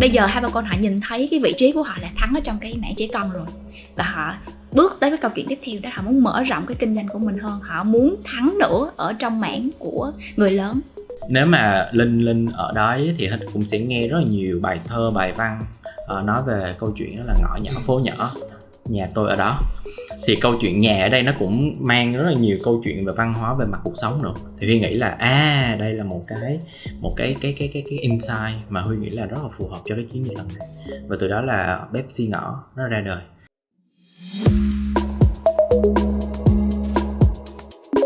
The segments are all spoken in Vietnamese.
bây giờ Habercon họ nhìn thấy cái vị trí của họ là thắng ở trong cái mảng trẻ con rồi, và họ bước tới cái câu chuyện tiếp theo đó, họ muốn mở rộng cái kinh doanh của mình hơn, họ muốn thắng nữa ở trong mảng của người lớn. Nếu mà Linh ở đó thì cũng sẽ nghe rất là nhiều bài thơ, bài văn nói về câu chuyện đó là ngõ nhỏ phố nhỏ, nhà tôi ở đó. Thì câu chuyện nhà ở đây nó cũng mang rất là nhiều câu chuyện về văn hóa, về mặt cuộc sống nữa. Thì Huy nghĩ là đây là một cái insight mà Huy nghĩ là rất là phù hợp cho cái chiến dịch lần này. Và từ đó là Pepsi ngõ nó ra đời.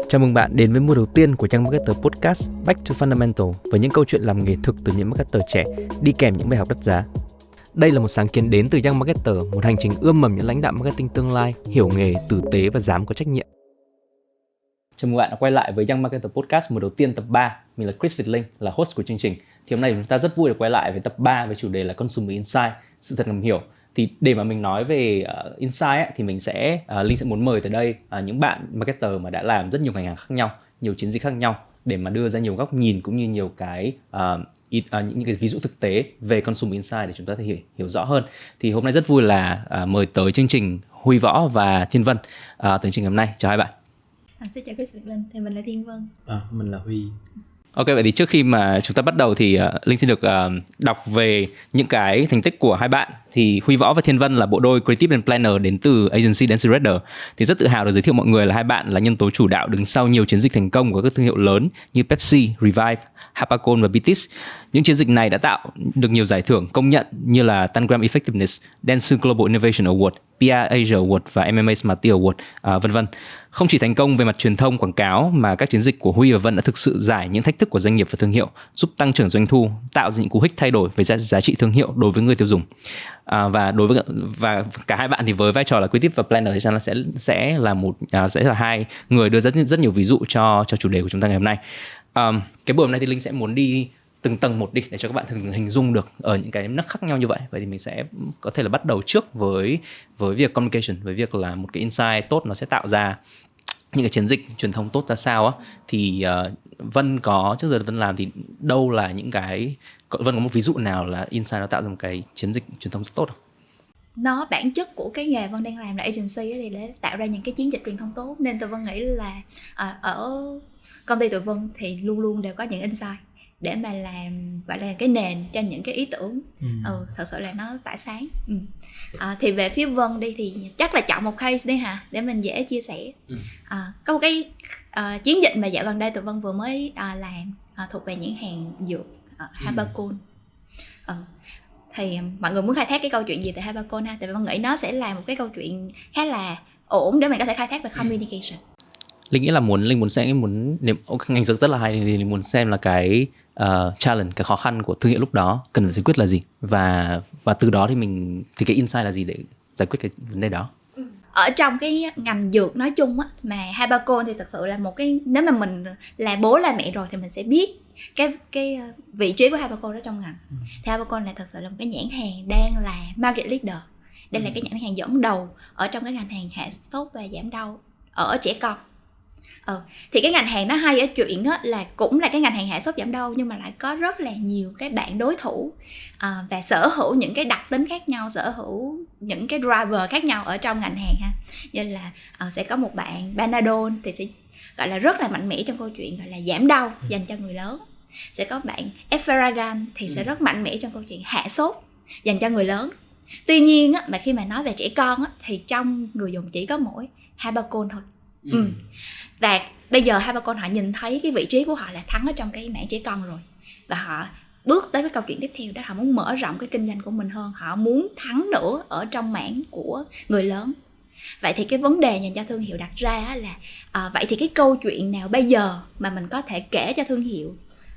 Chào mừng bạn đến với mùa đầu tiên của Young Marketer Podcast Back to Fundamental, với những câu chuyện làm nghề thực từ những marketer trẻ đi kèm những bài học đắt giá. Đây là một sáng kiến đến từ Young Marketer, một hành trình ươm mầm những lãnh đạo marketing tương lai, hiểu nghề, tử tế và dám có trách nhiệm. Chào mừng bạn đã quay lại với Young Marketer Podcast mùa đầu tiên tập 3. Mình là Chris Việt Linh, là host của chương trình. Thì hôm nay chúng ta rất vui được quay lại với tập 3 với chủ đề là Consumer Insight, sự thật ngầm hiểu. Thì để mà mình nói về insight ấy, thì Linh sẽ muốn mời tới đây những bạn marketer mà đã làm rất nhiều ngành hàng khác nhau, nhiều chiến dịch khác nhau, để mà đưa ra nhiều góc nhìn cũng như nhiều cái những cái ví dụ thực tế về Consumer Insight để chúng ta có thể hiểu rõ hơn. Thì hôm nay rất vui là mời tới chương trình Huy Võ và Thiên Vân tới chương trình hôm nay. Chào hai bạn. Xin chào Chris Việt Linh, thì mình là Thiên Vân. Mình là Huy. Ok, vậy thì trước khi mà chúng ta bắt đầu thì Linh xin được đọc về những cái thành tích của hai bạn. Thì Huy Võ và Thiên Vân là bộ đôi Creative and Planner đến từ agency Dance Redder. Thì rất tự hào được giới thiệu mọi người là hai bạn là nhân tố chủ đạo đứng sau nhiều chiến dịch thành công của các thương hiệu lớn như Pepsi, Revive, Habercon và BTS. Những chiến dịch này đã tạo được nhiều giải thưởng công nhận như là Tangram Effectiveness, Dentsu Global Innovation Award, PR Asia Award và MMA Smarty Award, v.v. Không chỉ thành công về mặt truyền thông quảng cáo mà các chiến dịch của Huy và Vân đã thực sự giải những thách thức của doanh nghiệp và thương hiệu, giúp tăng trưởng doanh thu, tạo ra những cú hích thay đổi về giá trị thương hiệu đối với người tiêu dùng. Và cả hai bạn thì với vai trò là creative và planner thì chắc là sẽ là hai người đưa ra rất nhiều ví dụ cho chủ đề của chúng ta ngày hôm nay. Cái buổi hôm nay thì Linh sẽ muốn đi từng tầng một đi để cho các bạn thường hình dung được ở những cái nấc khác nhau như vậy. Vậy thì mình sẽ có thể là bắt đầu trước với việc communication, với việc là một cái insight tốt nó sẽ tạo ra những cái chiến dịch truyền thông tốt ra sao á. Thì Vân có trước giờ Vân làm thì đâu là những cái, Vân có một ví dụ nào là insight nó tạo ra một cái chiến dịch truyền thông rất tốt không? Nó bản chất của cái nghề Vân đang làm là agency thì để tạo ra những cái chiến dịch truyền thông tốt, nên tụi Vân nghĩ là ở công ty tụi Vân thì luôn luôn đều có những insight để mà làm, gọi là cái nền cho những cái ý tưởng thật sự là nó tỏa sáng. Thì về phía Vân đi thì chắc là chọn một case đi hả, để mình dễ chia sẻ. Có một cái chiến dịch mà dạo gần đây tụi Vân vừa mới làm thuộc về nhãn hàng dược Habercon. Thì mọi người muốn khai thác cái câu chuyện gì từ Habercon ha? Thì Vân nghĩ nó sẽ là một cái câu chuyện khá là ổn để mình có thể khai thác về communication. Linh nghĩ là Linh muốn ngành dược rất là hay, thì muốn xem là cái challenge, cái khó khăn của thương hiệu lúc đó cần giải quyết là gì, và từ đó thì cái insight là gì để giải quyết cái vấn đề đó. Ở trong cái ngành dược nói chung á, mà Habercon thì thật sự là một cái, nếu mà mình là bố là mẹ rồi thì mình sẽ biết cái vị trí của Habercon ở trong ngành. Thì Habercon là thật sự là một cái nhãn hàng đang là market leader. Đây là cái nhãn hàng dẫn đầu ở trong cái ngành hàng hạ sốt và giảm đau ở trẻ con. Thì cái ngành hàng nó hay ở chuyện á, là cũng là cái ngành hàng hạ sốt giảm đau, nhưng mà lại có rất là nhiều cái bạn đối thủ và sở hữu những cái đặc tính khác nhau, sở hữu những cái driver khác nhau ở trong ngành hàng ha. Như là sẽ có một bạn Panadol thì sẽ gọi là rất là mạnh mẽ trong câu chuyện gọi là giảm đau dành cho người lớn. Sẽ có bạn Efferalgan thì sẽ rất mạnh mẽ trong câu chuyện hạ sốt dành cho người lớn. Tuy nhiên á, mà khi mà nói về trẻ con á, thì trong người dùng chỉ có mỗi Habercon thôi. Và bây giờ Habercon họ nhìn thấy cái vị trí của họ là thắng ở trong cái mảng trẻ con rồi, và họ bước tới cái câu chuyện tiếp theo đó, họ muốn mở rộng cái kinh doanh của mình hơn, họ muốn thắng nữa ở trong mảng của người lớn. Vậy thì cái vấn đề dành cho thương hiệu đặt ra là vậy thì cái câu chuyện nào bây giờ mà mình có thể kể cho thương hiệu,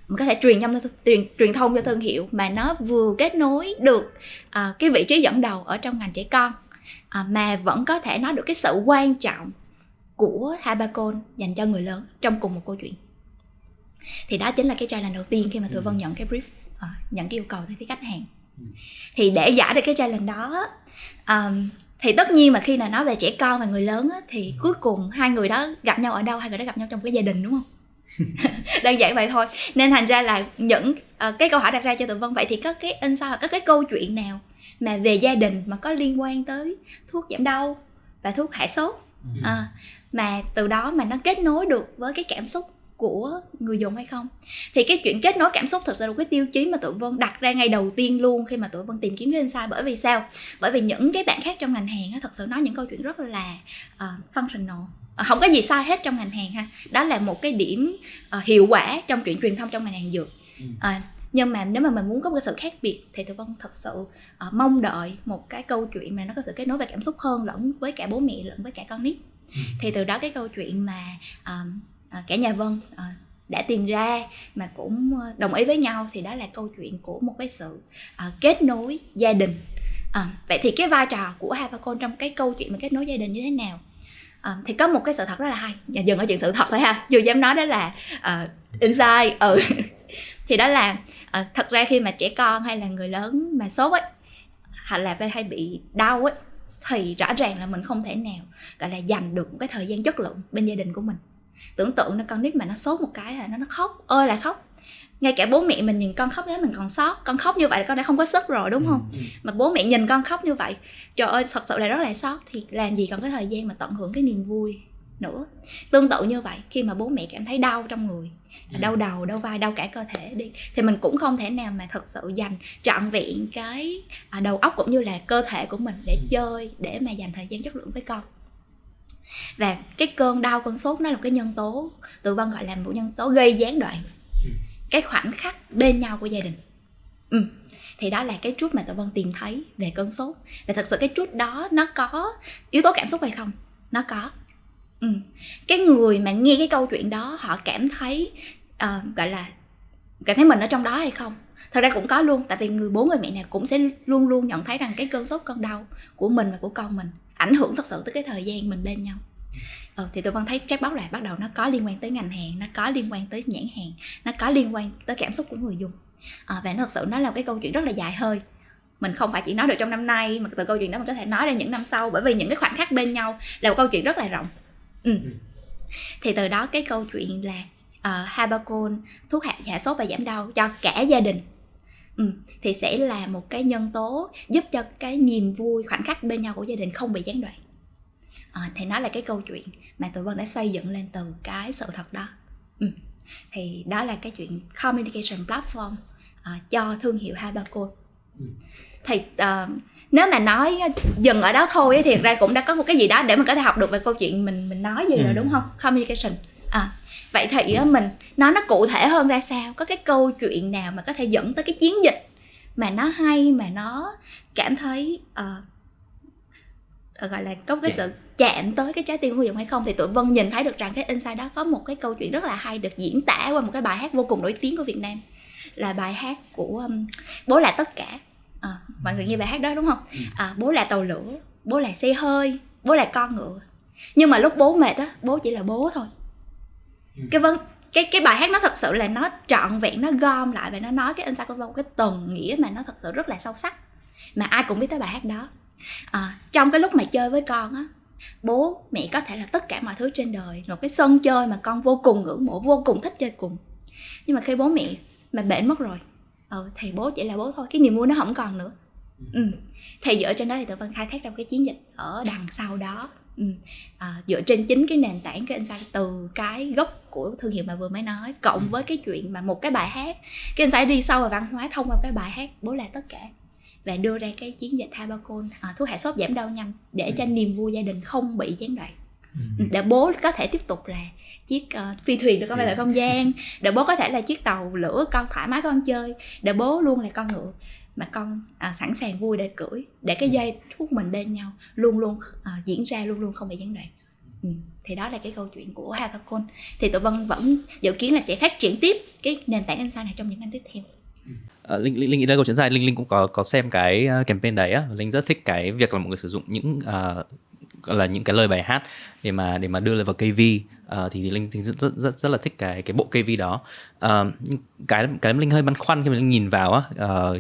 mình có thể truyền thông cho thương hiệu mà nó vừa kết nối được cái vị trí dẫn đầu ở trong ngành trẻ con, mà vẫn có thể nói được cái sự quan trọng của Habercon dành cho người lớn trong cùng một câu chuyện. Thì đó chính là cái challenge đầu tiên khi mà tụi Vân nhận cái brief, nhận cái yêu cầu từ phía khách hàng. Thì để giải được cái challenge đó, thì tất nhiên mà khi nói về trẻ con và người lớn á, thì cuối cùng hai người đó gặp nhau ở đâu? Hai người đó gặp nhau trong cái gia đình, đúng không? Đơn giản vậy thôi. Nên thành ra là những cái câu hỏi đặt ra cho tụi Vân, vậy thì có cái insight, có cái câu chuyện nào mà về gia đình mà có liên quan tới thuốc giảm đau và thuốc hạ sốt, mà từ đó mà nó kết nối được với cái cảm xúc của người dùng hay không? Thì cái chuyện kết nối cảm xúc thực sự là cái tiêu chí mà tụi Vân đặt ra ngay đầu tiên luôn khi mà tụi Vân tìm kiếm cái insight. Bởi vì sao? Bởi vì những cái bạn khác trong ngành hàng á, thật sự nói những câu chuyện rất là functional, không có gì sai hết trong ngành hàng ha. Đó là một cái điểm hiệu quả trong chuyện truyền thông trong ngành hàng dược. Nhưng mà nếu mà mình muốn có một cái sự khác biệt thì tụi Vân thật sự mong đợi một cái câu chuyện mà nó có sự kết nối về cảm xúc hơn, lẫn với cả bố mẹ lẫn với cả con nít. Thì từ đó cái câu chuyện mà cả nhà Vân đã tìm ra mà cũng đồng ý với nhau thì đó là câu chuyện của một cái sự kết nối gia đình. Vậy thì cái vai trò của Habercon trong cái câu chuyện mà kết nối gia đình như thế nào? Thì có một cái sự thật rất là hay, dừng ở chuyện sự thật thôi ha, dù dám nói đó là insight. Thì đó là thật ra khi mà trẻ con hay là người lớn mà sốt ấy, hoặc là hay bị đau ấy, thì rõ ràng là mình không thể nào gọi là dành được một cái thời gian chất lượng bên gia đình của mình. Tưởng tượng nó con nít mà nó sốt một cái là nó khóc ơi là khóc. Ngay cả bố mẹ mình nhìn con khóc thế mình còn sót. Con khóc như vậy là con đã không có sức rồi đúng không? Mà bố mẹ nhìn con khóc như vậy, trời ơi thật sự là rất là sót. Thì làm gì còn cái thời gian mà tận hưởng cái niềm vui nữa. Tương tự như vậy, khi mà bố mẹ cảm thấy đau trong người, đau đầu, đau vai, đau cả cơ thể đi, thì mình cũng không thể nào mà thật sự dành trọn vẹn cái đầu óc cũng như là cơ thể của mình để chơi, để mà dành thời gian chất lượng với con. Và cái cơn đau, cơn sốt nó là một cái nhân tố, tụi Vân gọi là một nhân tố gây gián đoạn cái khoảnh khắc bên nhau của gia đình. Thì đó là cái truth mà tụi Vân tìm thấy về cơn sốt. Và thật sự cái truth đó nó có yếu tố cảm xúc hay không? Nó có. Cái người mà nghe cái câu chuyện đó họ cảm thấy gọi là cảm thấy mình ở trong đó hay không? Thật ra cũng có luôn, tại vì người bố người mẹ nào cũng sẽ luôn luôn nhận thấy rằng cái cơn sốt, cơn đau của mình và của con mình ảnh hưởng thật sự tới cái thời gian mình bên nhau. Thì tụi Vân thấy chatbot là bắt đầu nó có liên quan tới ngành hàng, nó có liên quan tới nhãn hàng, nó có liên quan tới cảm xúc của người dùng. Và nó thật sự nó là cái câu chuyện rất là dài hơi. Mình không phải chỉ nói được trong năm nay, mà từ câu chuyện đó mình có thể nói ra những năm sau. Bởi vì những cái khoảnh khắc bên nhau là một câu chuyện rất là rộng. Thì từ đó cái câu chuyện là Habercon, thuốc hạ sốt và giảm đau cho cả gia đình, thì sẽ là một cái nhân tố giúp cho cái niềm vui khoảnh khắc bên nhau của gia đình không bị gián đoạn. Thì nó là cái câu chuyện mà tụi Vân đã xây dựng lên từ cái sự thật đó. Thì đó là cái chuyện communication platform cho thương hiệu Habercon. Thì nếu mà nói dừng ở đó thôi thì ra cũng đã có một cái gì đó để mình có thể học được về câu chuyện mình nói gì rồi đúng không? Communication. Vậy thì nó cụ thể hơn ra sao? Có cái câu chuyện nào mà có thể dẫn tới cái chiến dịch mà nó hay, mà nó cảm thấy gọi là có cái sự chạm tới cái trái tim của người dùng hay không? Thì tụi Vân nhìn thấy được rằng cái insight đó có một cái câu chuyện rất là hay được diễn tả qua một cái bài hát vô cùng nổi tiếng của Việt Nam, là bài hát của Bố Là Tất Cả. Mọi người nghe bài hát đó đúng không? Bố là tàu lửa, bố là xe hơi, bố là con ngựa. Nhưng mà lúc bố mệt á, bố chỉ là bố thôi. Cái bài hát nó thật sự là nó trọn vẹn, nó gom lại và nó nói cái insight của Vân một cái tầng nghĩa mà nó thật sự rất là sâu sắc, mà ai cũng biết tới bài hát đó. Trong cái lúc mà chơi với con á, bố mẹ có thể là tất cả mọi thứ trên đời, một cái sân chơi mà con vô cùng ngưỡng mộ, vô cùng thích chơi cùng. Nhưng mà khi bố mẹ mà bệnh mất rồi, thì bố chỉ là bố thôi, cái niềm vui nó không còn nữa. Thì dựa trên đó thì tụi Vân khai thác ra một cái chiến dịch ở đằng sau đó, dựa trên chính cái nền tảng, cái insight từ cái gốc của thương hiệu mà vừa mới nói, cộng với cái chuyện mà một cái bài hát, cái insight đi sâu vào văn hóa thông qua cái bài hát Bố Là Tất Cả, và đưa ra cái chiến dịch Habercon, thuốc hạ sốt giảm đau nhanh, để cho niềm vui gia đình không bị gián đoạn, để bố có thể tiếp tục là chiếc phi thuyền được con bay vào không gian, để bố có thể là chiếc tàu lửa con thoải mái con chơi, để bố luôn là con ngựa mà con sẵn sàng vui để cưỡi, để cái giây phút mình bên nhau luôn luôn diễn ra, luôn luôn không bị gián đoạn. Thì đó là cái câu chuyện của Habercon. Thì tụi Vân vẫn dự kiến là sẽ phát triển tiếp cái nền tảng insight này trong những năm tiếp theo. Linh nghĩ đây câu chuyện dài. Linh cũng có xem cái campaign đấy á. Linh rất thích cái việc là mọi người sử dụng những gọi là những cái lời bài hát để mà đưa lên vào KV. Thì Linh rất là thích cái bộ KV đó. Cái Linh hơi băn khoăn khi mà Linh nhìn vào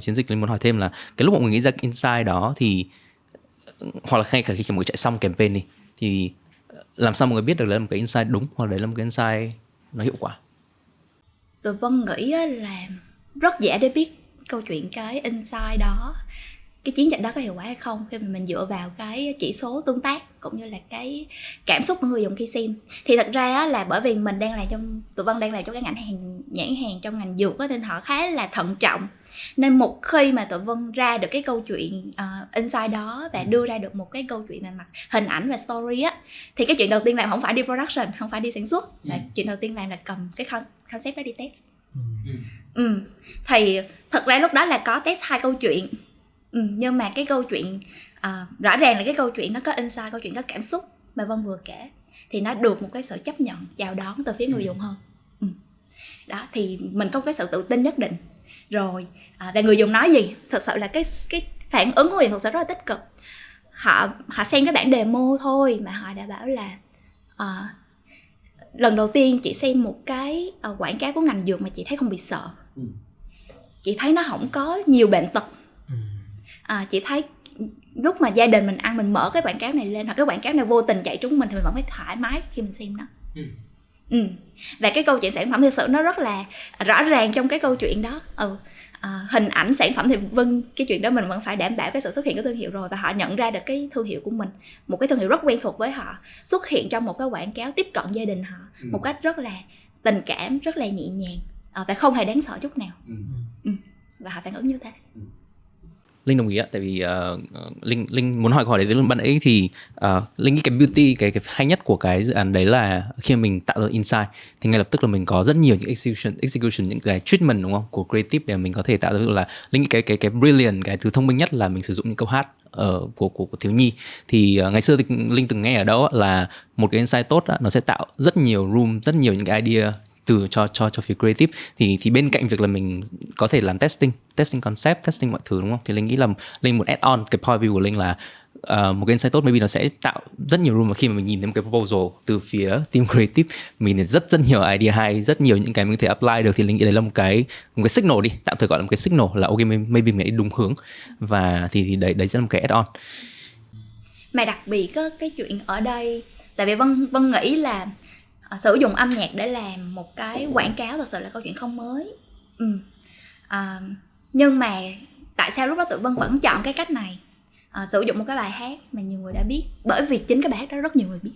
chiến dịch, Linh muốn hỏi thêm là cái lúc mọi người nghĩ ra insight đó thì, hoặc là ngay cả khi mọi người chạy xong campaign đi, thì làm sao mọi người biết được đấy là một cái insight đúng, hoặc đấy là một cái insight nó hiệu quả? Tụi Vân nghĩ là rất dễ để biết câu chuyện cái insight đó, cái chiến dịch đó có hiệu quả hay không khi mà mình dựa vào cái chỉ số tương tác cũng như là cái cảm xúc của người dùng khi xem. Thì thật ra là bởi vì mình đang làm tụi Vân đang làm trong cái nhãn hàng trong ngành dược nên họ khá là thận trọng. Nên một khi mà tụi Vân ra được cái câu chuyện insight đó và đưa ra được một cái câu chuyện về mặt hình ảnh và story á, thì cái chuyện đầu tiên làm không phải đi production, không phải đi sản xuất, là chuyện đầu tiên làm là cầm cái concept đó đi test. Thì thật ra lúc đó là có test 2 câu chuyện. Nhưng mà cái câu chuyện rõ ràng là cái câu chuyện nó có insight, câu chuyện có cảm xúc mà Vân vừa kể, thì nó được một cái sự chấp nhận, chào đón từ phía người dùng hơn. Đó, thì mình có cái sự tự tin nhất định rồi. Và người dùng nói gì, thật sự là cái phản ứng của người dùng thật sự rất là tích cực. Họ xem cái bản demo thôi mà họ đã bảo là lần đầu tiên chị xem một cái quảng cáo của ngành dược mà chị thấy không bị sợ. Chị thấy nó không có nhiều bệnh tật. Chị thấy lúc mà gia đình mình ăn, mình mở cái quảng cáo này lên, hoặc cái quảng cáo này vô tình chạy trúng mình, thì mình vẫn phải thoải mái khi mình xem nó. Và cái câu chuyện sản phẩm thực sự nó rất là rõ ràng trong cái câu chuyện đó. Hình ảnh sản phẩm thì cái chuyện đó mình vẫn phải đảm bảo cái sự xuất hiện của thương hiệu rồi, và họ nhận ra được cái thương hiệu của mình, một cái thương hiệu rất quen thuộc với họ, xuất hiện trong một cái quảng cáo tiếp cận gia đình họ một cách rất là tình cảm, rất là nhẹ nhàng, và không hề đáng sợ chút nào. Và họ phản ứng như thế. Linh đồng ý ạ, tại vì Linh muốn hỏi câu hỏi đấy với bạn ấy, thì Linh nghĩ cái beauty, cái hay nhất của cái dự án đấy là khi mà mình tạo ra insight thì ngay lập tức là mình có rất nhiều những execution, những cái treatment, đúng không, của creative để mình có thể tạo ra. Ví dụ là Linh nghĩ cái brilliant, cái thứ thông minh nhất là mình sử dụng những câu hát của thiếu nhi. Thì ngày xưa thì Linh từng nghe ở đâu là một cái insight tốt nó sẽ tạo rất nhiều room, rất nhiều những cái idea từ cho phía creative. Thì bên cạnh việc là mình có thể làm testing concept, testing mọi thứ, đúng không, thì Linh nghĩ là Linh muốn add on cái point view của Linh là một cái insight tốt maybe nó sẽ tạo rất nhiều room, mà khi mà mình nhìn thấy một cái proposal từ phía team creative, mình rất nhiều idea hay, rất nhiều những cái mình có thể apply được, thì Linh nghĩ đấy là một cái signal đi, tạm thời gọi là một cái signal là ok, maybe mình đi đúng hướng, và thì đấy sẽ là một cái add on. Mà đặc biệt cái chuyện ở đây, tại vì Vân nghĩ là sử dụng âm nhạc để làm một cái quảng cáo thật sự là câu chuyện không mới. Nhưng mà tại sao lúc đó tụi Vân vẫn chọn cái cách này, sử dụng một cái bài hát mà nhiều người đã biết? Bởi vì chính cái bài hát đó rất nhiều người biết.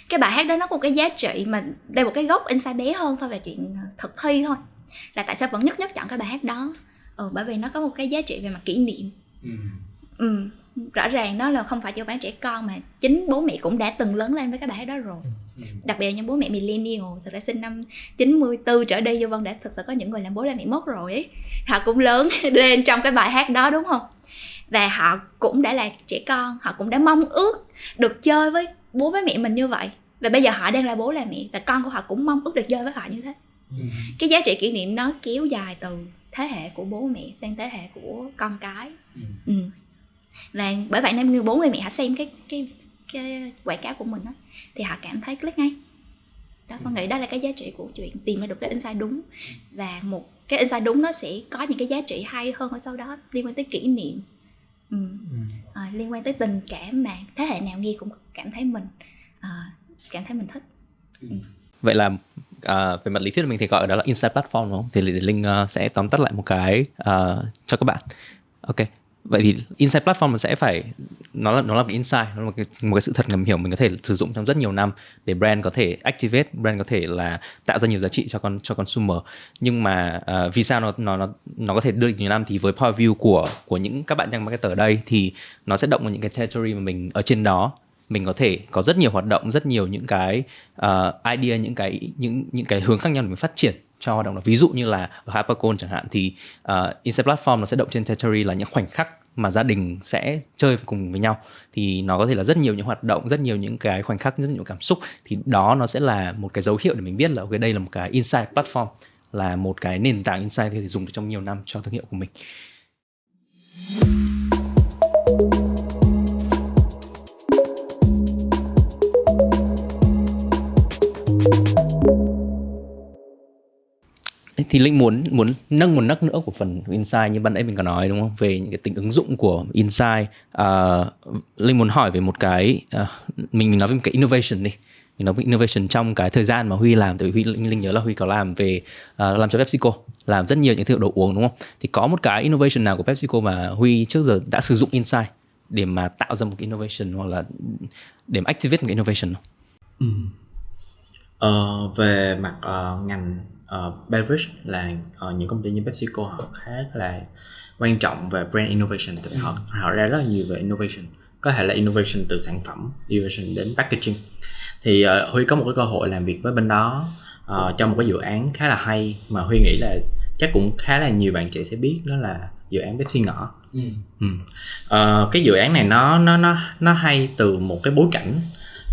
Cái bài hát đó nó có một cái giá trị, mà đây một cái gốc insight bé hơn thôi về chuyện thực thi thôi, là tại sao vẫn nhất chọn cái bài hát đó. Bởi vì nó có một cái giá trị về mặt kỷ niệm. Rõ ràng nó là không phải chỉ bán trẻ con, mà chính bố mẹ cũng đã từng lớn lên với cái bài hát đó rồi. Đặc biệt là những bố mẹ millennial, thực ra sinh năm 94 trở đi, Vân đã thực sự có những người làm bố làm mẹ mất rồi ấy. Họ cũng lớn lên trong cái bài hát đó, đúng không? Và họ cũng đã là trẻ con, họ cũng đã mong ước được chơi với bố với mẹ mình như vậy. Và bây giờ họ đang là bố là mẹ, và con của họ cũng mong ước được chơi với họ như thế. Cái giá trị kỷ niệm nó kéo dài từ thế hệ của bố mẹ sang thế hệ của con cái. Và bởi vậy nên người bố người mẹ họ xem cái quảng cáo của mình đó, thì họ cảm thấy click ngay đó. Con nghĩ đó là cái giá trị của chuyện tìm ra được cái insight đúng, và một cái insight đúng nó sẽ có những cái giá trị hay hơn ở sau đó, liên quan tới kỷ niệm, liên quan tới tình cảm, mà thế hệ nào nghe cũng cảm thấy mình thích. Vậy là về mặt lý thuyết mình thì gọi đó là insight platform, đúng không? Thì Linh sẽ tóm tắt lại một cái cho các bạn. Ok. Vậy thì insight platform sẽ phải nó là cái insight, nó là một cái sự thật ngầm hiểu mình có thể sử dụng trong rất nhiều năm để brand có thể activate, brand có thể là tạo ra nhiều giá trị cho consumer. Nhưng mà vì sao nó có thể đưa được nhiều năm, thì với point view của những các bạn young marketer ở đây, thì nó sẽ động vào những cái territory mà mình ở trên đó mình có thể có rất nhiều hoạt động, rất nhiều những cái idea, những cái hướng khác nhau để mình phát triển cho hoạt động đó. Ví dụ như là ở Hypercon chẳng hạn, thì Insight Platform nó sẽ động trên territory là những khoảnh khắc mà gia đình sẽ chơi cùng với nhau. Thì nó có thể là rất nhiều những hoạt động, rất nhiều những cái khoảnh khắc, rất nhiều cảm xúc. Thì đó nó sẽ là một cái dấu hiệu để mình biết là ok, đây là một cái Insight Platform, là một cái nền tảng insight để dùng trong nhiều năm cho thương hiệu của mình. Thì Linh muốn nâng một nấc nữa của phần insight như ban nãy mình có nói, đúng không, về những cái tính ứng dụng của insight. Linh muốn hỏi về một cái mình nói về một cái innovation đi, innovation trong cái thời gian mà Huy làm. Tại vì Linh nhớ là Huy có làm về làm cho PepsiCo, làm rất nhiều những thương hiệu đồ uống đúng không? Thì có một cái innovation nào của PepsiCo mà Huy trước giờ đã sử dụng insight để mà tạo ra một cái innovation hoặc là để mà activate một cái innovation không? Về mặt ngành beverage là những công ty như PepsiCo họ khá là quan trọng về brand innovation. Tại vì họ ra rất là nhiều về innovation, có thể là innovation từ sản phẩm, innovation đến packaging. Thì Huy có một cái cơ hội làm việc với bên đó trong một cái dự án khá là hay mà Huy nghĩ là chắc cũng khá là nhiều bạn trẻ sẽ biết, đó là dự án Pepsi Ngõ. Cái dự án này nó hay từ một cái bối cảnh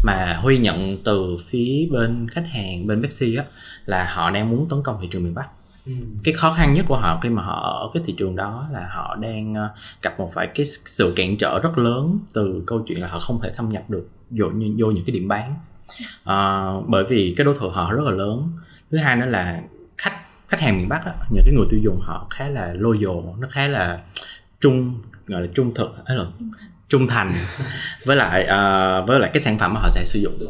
mà Huy nhận từ phía bên khách hàng bên Pepsi á, là họ đang muốn tấn công thị trường miền Bắc. Cái khó khăn nhất của họ khi mà họ ở cái thị trường đó là họ đang gặp một vài cái sự cản trở rất lớn từ câu chuyện là họ không thể thâm nhập được vô những cái điểm bán, bởi vì cái đối thủ họ rất là lớn. Thứ hai nữa là khách hàng miền Bắc á, những cái người tiêu dùng họ khá là loyal, nó khá là gọi là trung thực, trung thành với lại cái sản phẩm mà họ sẽ sử dụng được.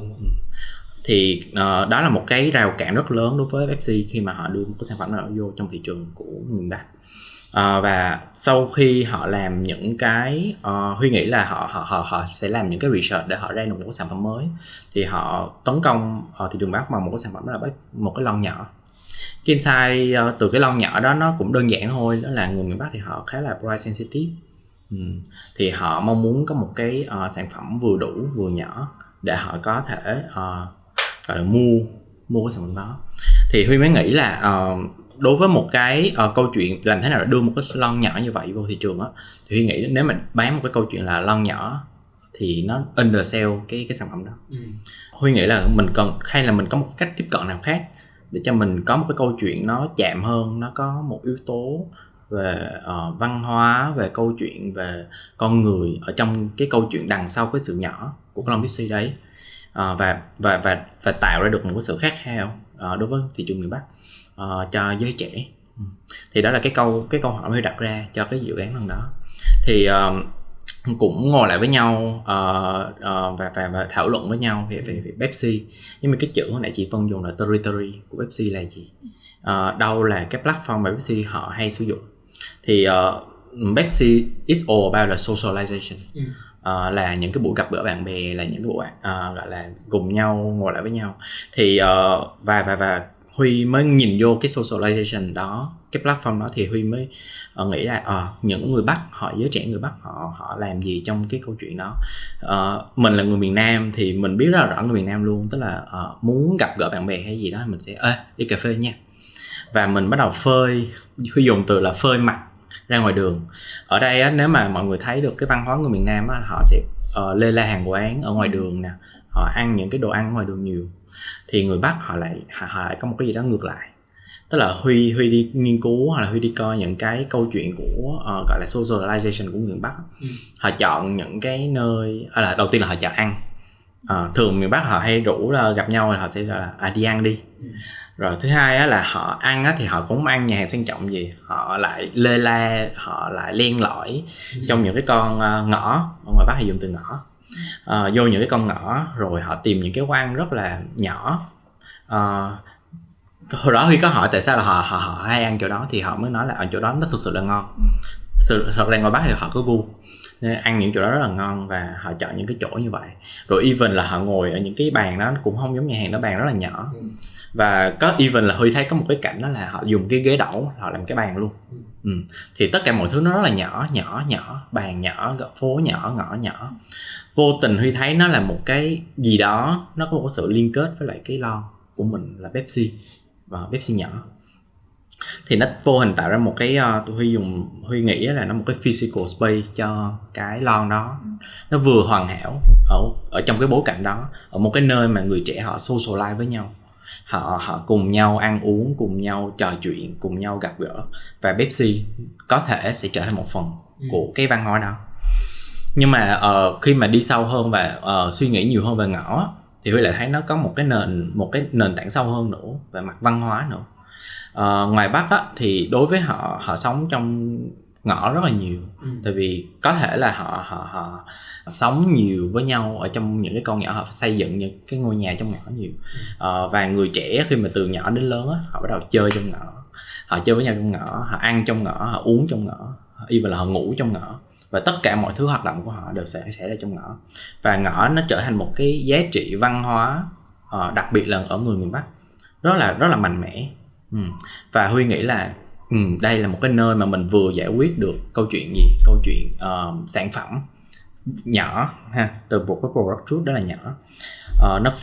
Thì đó là một cái rào cản rất lớn đối với Pepsi khi mà họ đưa một cái sản phẩm nào vô trong thị trường của miền Bắc. Và sau khi họ làm những cái Huy nghĩ là họ sẽ làm những cái research để họ ra được một cái sản phẩm mới, thì họ tấn công thị trường Bắc bằng một cái sản phẩm đó là một cái lon nhỏ. Cái insight từ cái lon nhỏ đó nó cũng đơn giản thôi, đó là người miền Bắc thì họ khá là price sensitive. Thì họ mong muốn có một cái sản phẩm vừa đủ vừa nhỏ để họ có thể gọi là mua cái sản phẩm đó. Thì Huy mới nghĩ là đối với một cái câu chuyện làm thế nào để đưa một cái lon nhỏ như vậy vô thị trường á, thì Huy nghĩ nếu mình bán một cái câu chuyện là lon nhỏ thì nó undersell cái sản phẩm đó. Huy nghĩ là mình có một cách tiếp cận nào khác để cho mình có một cái câu chuyện nó chạm hơn, nó có một yếu tố về văn hóa, về câu chuyện về con người ở trong cái câu chuyện đằng sau cái sự nhỏ của cái lon Pepsi đấy, và tạo ra được một cái sự khác nhau đối với thị trường miền Bắc cho giới trẻ. Thì đó là cái câu hỏi mới đặt ra cho cái dự án lần đó. Thì cũng ngồi lại với nhau và thảo luận với nhau về Pepsi. Nhưng mà cái chữ hồi nãy chị Vân dùng là territory của Pepsi là gì, đâu là cái platform mà Pepsi họ hay sử dụng. Thì Pepsi is all about the socialization, là những cái buổi gặp gỡ bạn bè, là những cái buổi gọi là cùng nhau ngồi lại với nhau. Thì và Huy mới nhìn vô cái socialization đó, cái platform đó, thì Huy mới nghĩ là những người Bắc, giới trẻ người Bắc họ làm gì trong cái câu chuyện đó. Mình là người miền Nam thì mình biết rất là rõ người miền Nam luôn, tức là muốn gặp gỡ bạn bè hay gì đó mình sẽ đi cà phê nha, và mình bắt đầu phơi, Huy dùng từ là phơi mặt ra ngoài đường. Ở đây á, nếu mà mọi người thấy được cái văn hóa người miền Nam á, họ sẽ lê la hàng quán ở ngoài đường nè, họ ăn những cái đồ ăn ngoài đường nhiều. Thì người Bắc họ lại có một cái gì đó ngược lại, tức là Huy đi nghiên cứu hoặc là Huy đi coi những cái câu chuyện của gọi là socialization của người Bắc. Họ chọn những cái nơi là đầu tiên là họ chọn ăn. Thường miền Bắc họ hay rủ là gặp nhau là họ sẽ gọi là đi ăn đi. Rồi thứ hai á, là họ ăn á, thì họ cũng không ăn nhà hàng sang trọng gì, họ lại lê la, họ lại len lỏi trong những cái con ngõ, ở ngoài Bắc hay dùng từ ngõ, vô những cái con ngõ, rồi họ tìm những cái quán rất là nhỏ. Hồi đó Huy có hỏi tại sao là họ hay ăn chỗ đó, thì họ mới nói là ở chỗ đó nó thực sự là ngon. Thật ra ngoài Bắc thì họ có gu nên ăn những chỗ đó rất là ngon, và họ chọn những cái chỗ như vậy. Rồi even là họ ngồi ở những cái bàn đó cũng không giống nhà hàng, đó bàn rất là nhỏ. Và có even là Huy thấy có một cái cảnh đó là họ dùng cái ghế đẩu họ làm cái bàn luôn. Thì tất cả mọi thứ nó rất là nhỏ, bàn nhỏ, phố nhỏ, ngõ nhỏ. Vô tình Huy thấy nó là một cái gì đó, nó có một sự liên kết với lại cái lon của mình là Pepsi và Pepsi nhỏ. Thì nó vô hình tạo ra một cái Huy nghĩ là nó một cái physical space cho cái lon đó. Nó vừa hoàn hảo ở trong cái bối cảnh đó, ở một cái nơi mà người trẻ họ socialize với nhau, họ cùng nhau ăn uống, cùng nhau trò chuyện, cùng nhau gặp gỡ, và Pepsi có thể sẽ trở thành một phần của cái văn hóa đó. Nhưng mà khi mà đi sâu hơn và suy nghĩ nhiều hơn về ngõ, thì Huy lại thấy nó có một cái nền tảng sâu hơn nữa về mặt văn hóa nữa. Ngoài Bắc á, thì đối với họ sống trong ngõ rất là nhiều. Tại vì có thể là họ sống nhiều với nhau ở trong những cái con ngõ, họ xây dựng những cái ngôi nhà trong ngõ nhiều. Và người trẻ khi mà từ nhỏ đến lớn á, họ bắt đầu chơi trong ngõ, họ chơi với nhau trong ngõ, họ ăn trong ngõ, họ uống trong ngõ, even là họ ngủ trong ngõ, và tất cả mọi thứ hoạt động của họ đều sẽ ra trong ngõ. Và ngõ nó trở thành một cái giá trị văn hóa, đặc biệt là ở người miền Bắc rất là mạnh mẽ. Và Huy nghĩ là đây là một cái nơi mà mình vừa giải quyết được câu chuyện gì, câu chuyện sản phẩm nhỏ ha, từ một cái product truth đó là nhỏ, nó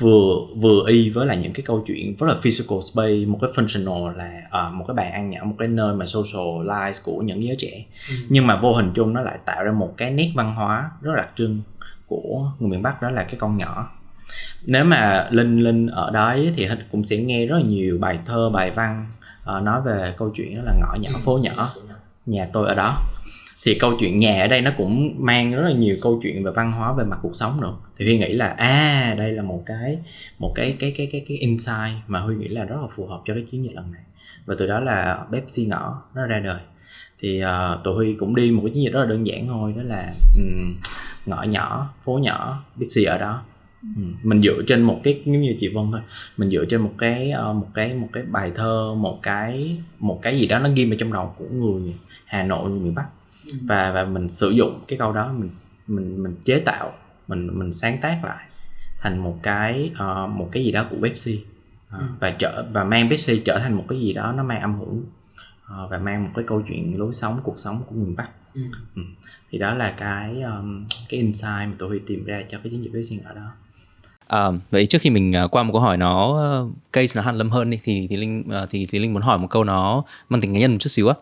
vừa y với là những cái câu chuyện rất là physical space, một cái functional là một cái bàn ăn nhỏ, một cái nơi mà socialize của những giới trẻ. Nhưng mà vô hình chung nó lại tạo ra một cái nét văn hóa rất là đặc trưng của người miền Bắc, đó là cái con nhỏ. Nếu mà Linh ở đấy thì cũng sẽ nghe rất là nhiều bài thơ, bài văn nói về câu chuyện đó là ngõ nhỏ, phố nhỏ, nhà tôi ở đó. Thì câu chuyện nhà ở đây nó cũng mang rất là nhiều câu chuyện về văn hóa, về mặt cuộc sống nữa. Thì Huy nghĩ là đây là một cái insight mà Huy nghĩ là rất là phù hợp cho cái chiến dịch lần này. Và từ đó là Pepsi ngõ nó ra đời. Thì tụi Huy cũng đi một cái chiến dịch rất là đơn giản thôi, đó là ngõ nhỏ, phố nhỏ, Pepsi ở đó. Mình dựa trên một cái, giống như chị Vân thôi, mình dựa trên một cái bài thơ, một cái gì đó nó ghi vào trong đầu của người Hà Nội, người miền Bắc. Và mình sử dụng cái câu đó, mình chế tạo, mình sáng tác lại thành một cái gì đó của Pepsi, và mang Pepsi trở thành một cái gì đó nó mang âm hưởng và mang một cái câu chuyện lối sống, cuộc sống của người miền Bắc. Thì đó là cái insight mà tụi Huy tìm ra cho cái chiến dịch Pepsi ở đó. Vậy trước khi mình qua một câu hỏi nó case nó hàn lâm hơn đi, thì Linh muốn hỏi một câu nó mang tính cá nhân một chút xíu á.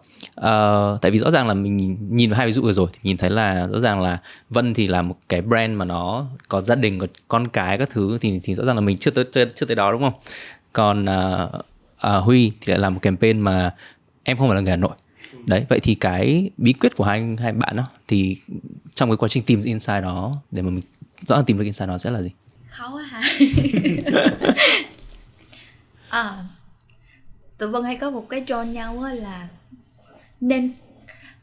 Tại vì rõ ràng là mình nhìn vào hai ví dụ vừa rồi thì nhìn thấy là rõ ràng là Vân thì là một cái brand mà nó có gia đình, có con cái các thứ, thì rõ ràng là mình chưa tới đó, đúng không? Còn Huy thì lại làm một campaign mà em không phải là người Hà Nội. Đấy, vậy thì cái bí quyết của hai bạn đó thì trong cái quá trình tìm insight đó, để mà mình rõ ràng tìm được insight đó sẽ là gì? Khó quá hả? Tụi Vân hay có một cái draw nhau là nên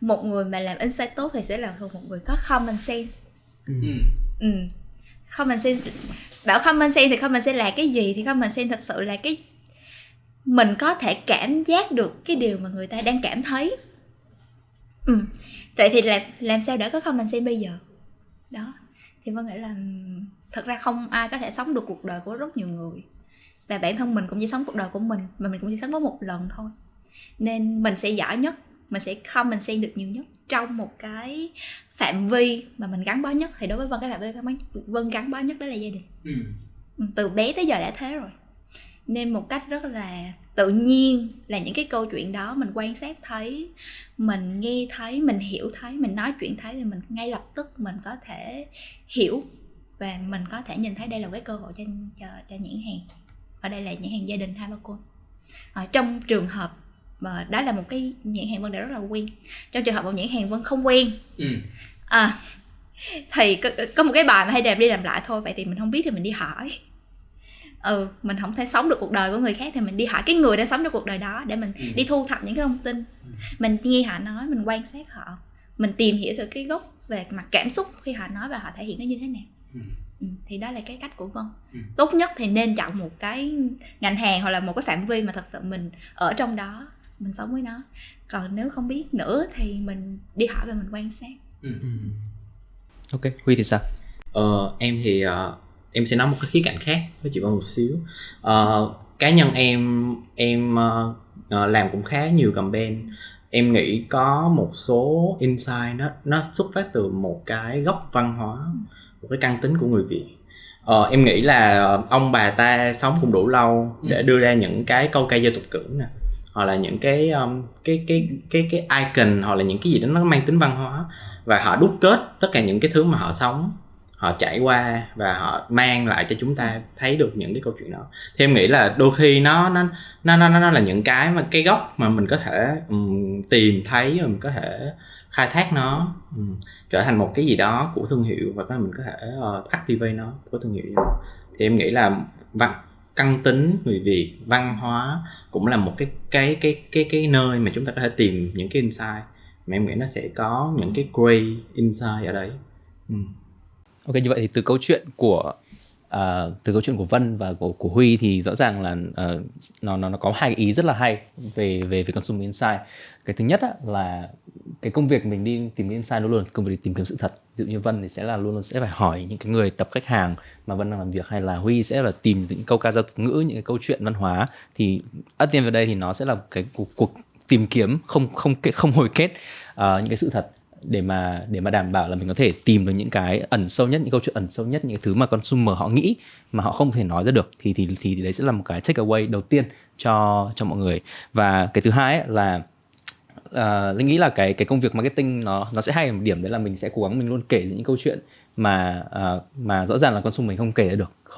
một người mà làm insight tốt thì sẽ là một người có common sense. Common sense, bảo common sense thì common sense là cái gì? Thì common sense thật sự là cái mình có thể cảm giác được cái điều mà người ta đang cảm thấy. Vậy thì làm sao để có common sense bây giờ? Đó, thì Vân nghĩ là thật ra không ai có thể sống được cuộc đời của rất nhiều người, và bản thân mình cũng chỉ sống cuộc đời của mình, mà mình cũng chỉ sống có một lần thôi. Nên mình sẽ giỏi nhất, mình sẽ common sense được nhiều nhất trong một cái phạm vi mà mình gắn bó nhất. Thì đối với Vân, cái phạm vi Vân gắn bó nhất đó là gia đình. Từ bé tới giờ đã thế rồi, nên một cách rất là tự nhiên là những cái câu chuyện đó mình quan sát thấy, mình nghe thấy, mình hiểu thấy, mình nói chuyện thấy, thì mình ngay lập tức mình có thể hiểu và mình có thể nhìn thấy đây là một cái cơ hội cho nhãn hàng. Ở đây là nhãn hàng gia đình Habaco. Trong trường hợp mà đó là một cái nhãn hàng Vân đã rất là quen, trong trường hợp một nhãn hàng Vân không quen, thì có một cái bài mà hay đi làm lại thôi. Vậy thì mình không biết thì mình đi hỏi. Mình không thể sống được cuộc đời của người khác thì mình đi hỏi cái người đang sống trong cuộc đời đó, để mình đi thu thập những cái thông tin. Mình nghe họ nói, mình quan sát họ, mình tìm hiểu từ cái gốc về mặt cảm xúc khi họ nói và họ thể hiện nó như thế nào. Thì đó là cái cách của Vân. Tốt nhất thì nên chọn một cái ngành hàng hoặc là một cái phạm vi mà thật sự mình ở trong đó, mình sống với nó. Còn nếu không biết nữa thì mình đi hỏi và mình quan sát. Ok, Huy thì sao? Em thì em sẽ nói một cái khía cạnh khác với chị Vân một xíu. Cá nhân em làm cũng khá nhiều campaign. Em nghĩ có một số insight nó xuất phát từ một cái gốc văn hóa, một cái căn tính của người Việt. Em nghĩ là ông bà ta sống cũng đủ lâu để đưa ra những cái câu ca dao tục ngữ nè, hoặc là những cái icon, hoặc là những cái gì đó nó mang tính văn hóa, và họ đúc kết tất cả những cái thứ mà họ sống, họ trải qua, và họ mang lại cho chúng ta thấy được những cái câu chuyện đó. Thì em nghĩ là đôi khi nó là những cái mà cái gốc mà mình có thể tìm thấy, và mình có thể khai thác nó trở thành một cái gì đó của thương hiệu, và mình có thể activate nó của thương hiệu. Thì em nghĩ là căn tính người Việt, văn hóa cũng là một cái nơi mà chúng ta có thể tìm những cái insight mà em nghĩ nó sẽ có những cái great insight ở đấy. Ok, như vậy thì từ câu chuyện của Vân và của Huy thì rõ ràng là nó có hai cái ý rất là hay về consumer insight. Cái thứ nhất là cái công việc mình đi tìm insight luôn công việc đi tìm kiếm sự thật. Ví dụ như Vân thì sẽ là luôn sẽ phải hỏi những cái người tập khách hàng mà Vân đang làm việc, hay là Huy sẽ là tìm những câu ca dao tục ngữ, những cái câu chuyện văn hóa. Thì at the end of the day thì nó sẽ là cái cuộc tìm kiếm không hồi kết những cái sự thật, để mà đảm bảo là mình có thể tìm được những cái ẩn sâu nhất, những câu chuyện ẩn sâu nhất, những cái thứ mà consumer họ nghĩ mà họ không thể nói ra được, thì đấy sẽ là một cái take away đầu tiên cho mọi người. Và cái thứ hai là Linh nghĩ là cái công việc marketing nó sẽ hay ở một điểm, đấy là mình sẽ cố gắng mình luôn kể những câu chuyện mà rõ ràng là consumer mình không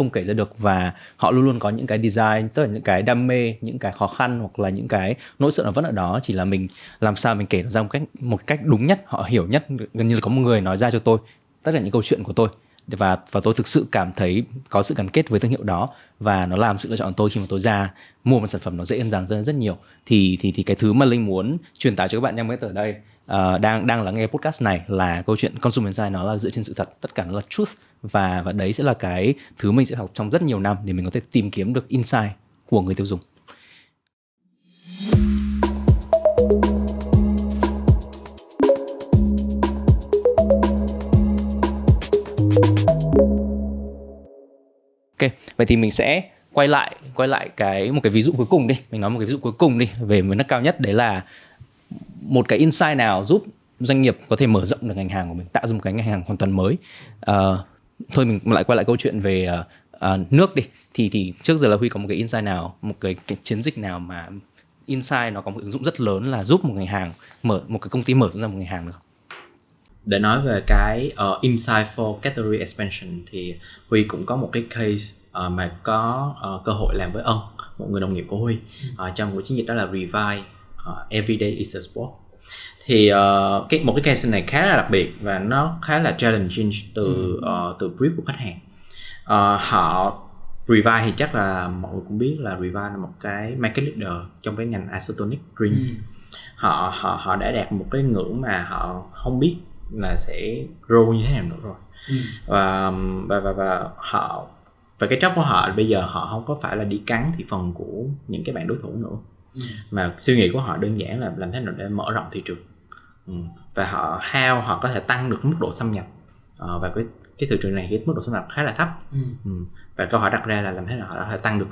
kể ra được, và họ luôn luôn có những cái design, tức là những cái đam mê, những cái khó khăn hoặc là những cái nỗi sợ nó vẫn ở đó, chỉ là mình làm sao mình kể nó ra một cách đúng nhất, họ hiểu nhất. Gần như là có một người nói ra cho tôi tất cả những câu chuyện của tôi, và tôi thực sự cảm thấy có sự gắn kết với thương hiệu đó, và nó làm sự lựa chọn của tôi khi mà tôi ra mua một sản phẩm nó dễ dàng hơn rất nhiều. Thì cái thứ mà Linh muốn truyền tải cho các bạn young marketer ở đây đang lắng nghe podcast này là câu chuyện consumer insight, nó là dựa trên sự thật, tất cả nó là truth, và đấy sẽ là cái thứ mình sẽ học trong rất nhiều năm để mình có thể tìm kiếm được insight của người tiêu dùng. Ok, vậy thì mình sẽ quay lại một cái ví dụ cuối cùng đi. Mình nói một cái ví dụ cuối cùng đi về mức cao nhất, đấy là một cái insight nào giúp doanh nghiệp có thể mở rộng được ngành hàng của mình, tạo ra một cái ngành hàng hoàn toàn mới. Thôi mình lại quay lại câu chuyện về nước đi. Thì trước giờ là Huy có một cái insight nào, một cái chiến dịch nào mà insight nó có một ứng dụng rất lớn là giúp một ngành hàng một cái công ty mở ra một ngành hàng được không? Để nói về cái insight for category expansion thì Huy cũng có một cái case mà có cơ hội làm với Ân, một người đồng nghiệp của Huy, trong một chiến dịch đó là Revive Everyday is a Sport. Thì một cái case này khá là đặc biệt và nó khá là challenging từ brief của khách hàng. Revive thì chắc là mọi người cũng biết là Revive là một cái market leader trong cái ngành isotonic drink. Họ đã đạt một cái ngưỡng mà họ không biết là sẽ grow như thế nào nữa rồi. Và cái job của họ bây giờ họ không có phải là đi cắn thị phần của những cái bạn đối thủ nữa, mà suy nghĩ của họ đơn giản là làm thế nào để mở rộng thị trường, và họ có thể tăng được mức độ xâm nhập và cái thị trường này, cái mức độ xâm nhập khá là thấp. Và câu hỏi đặt ra là làm thế nào họ có thể tăng được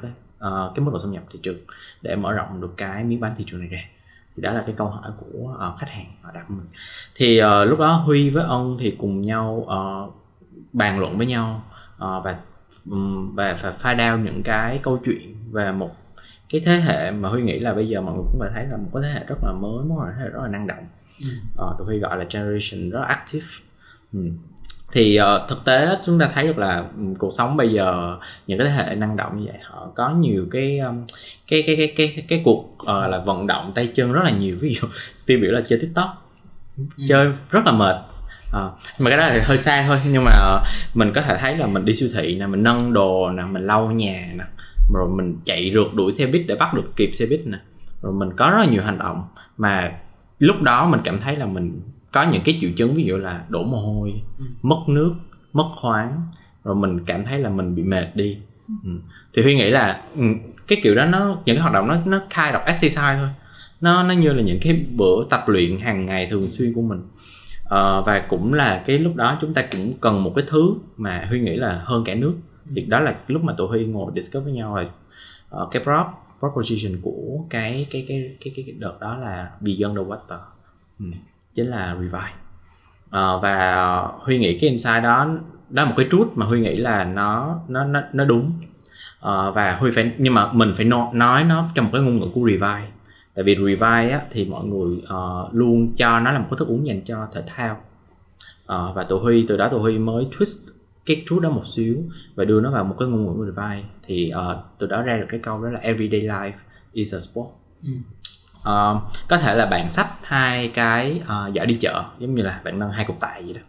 cái mức độ xâm nhập thị trường để mở rộng được cái miếng bánh thị trường này ra. Thì đó là cái câu hỏi của khách hàng họ đặt mình. Thì lúc đó Huy với Ân thì cùng nhau bàn luận với nhau và find out những cái câu chuyện về một cái thế hệ mà Huy nghĩ là bây giờ mọi người cũng phải thấy là một cái thế hệ rất là mới, một thế hệ rất là năng động. Tụi Huy gọi là generation rất active. Thì thực tế đó, chúng ta thấy được là cuộc sống bây giờ những cái thế hệ năng động như vậy họ có nhiều cái cuộc là vận động tay chân rất là nhiều. Ví dụ tiêu biểu là chơi TikTok, chơi rất là mệt. Mà cái đó là hơi xa thôi, nhưng mà mình có thể thấy là mình đi siêu thị nè, mình nâng đồ nè, mình lau nhà nè, rồi mình chạy rượt đuổi xe buýt để bắt được kịp xe buýt nè, rồi mình có rất là nhiều hành động mà lúc đó mình cảm thấy là mình có những cái triệu chứng, ví dụ là đổ mồ hôi, mất nước, mất khoáng, rồi mình cảm thấy là mình bị mệt đi. Thì Huy nghĩ là cái kiểu đó những cái hoạt động nó kind of exercise thôi, nó như là những cái bữa tập luyện hàng ngày thường xuyên của mình. Và cũng là cái lúc đó chúng ta cũng cần một cái thứ mà Huy nghĩ là hơn cả nước. Thì đó là lúc mà tụi Huy ngồi discuss với nhau rồi cái proposition của cái đợt đó là Beyond the Water, chính là Revive. Và Huy nghĩ cái insight đó là một cái truth mà Huy nghĩ là nó đúng. Và Huy phải, nhưng mà mình phải nói nó trong một cái ngôn ngữ của Revive. Tại vì Revive á, thì mọi người luôn cho nó là một cái thức uống dành cho thể thao. Và từ đó tụi Huy mới twist cái truth đó một xíu và đưa nó vào một cái ngôn ngữ của Revive. Thì từ đó ra được cái câu đó là Everyday life is a sport. Có thể là bạn xách hai cái giỏ đi chợ, giống như là bạn nâng hai cục tạ vậy đó.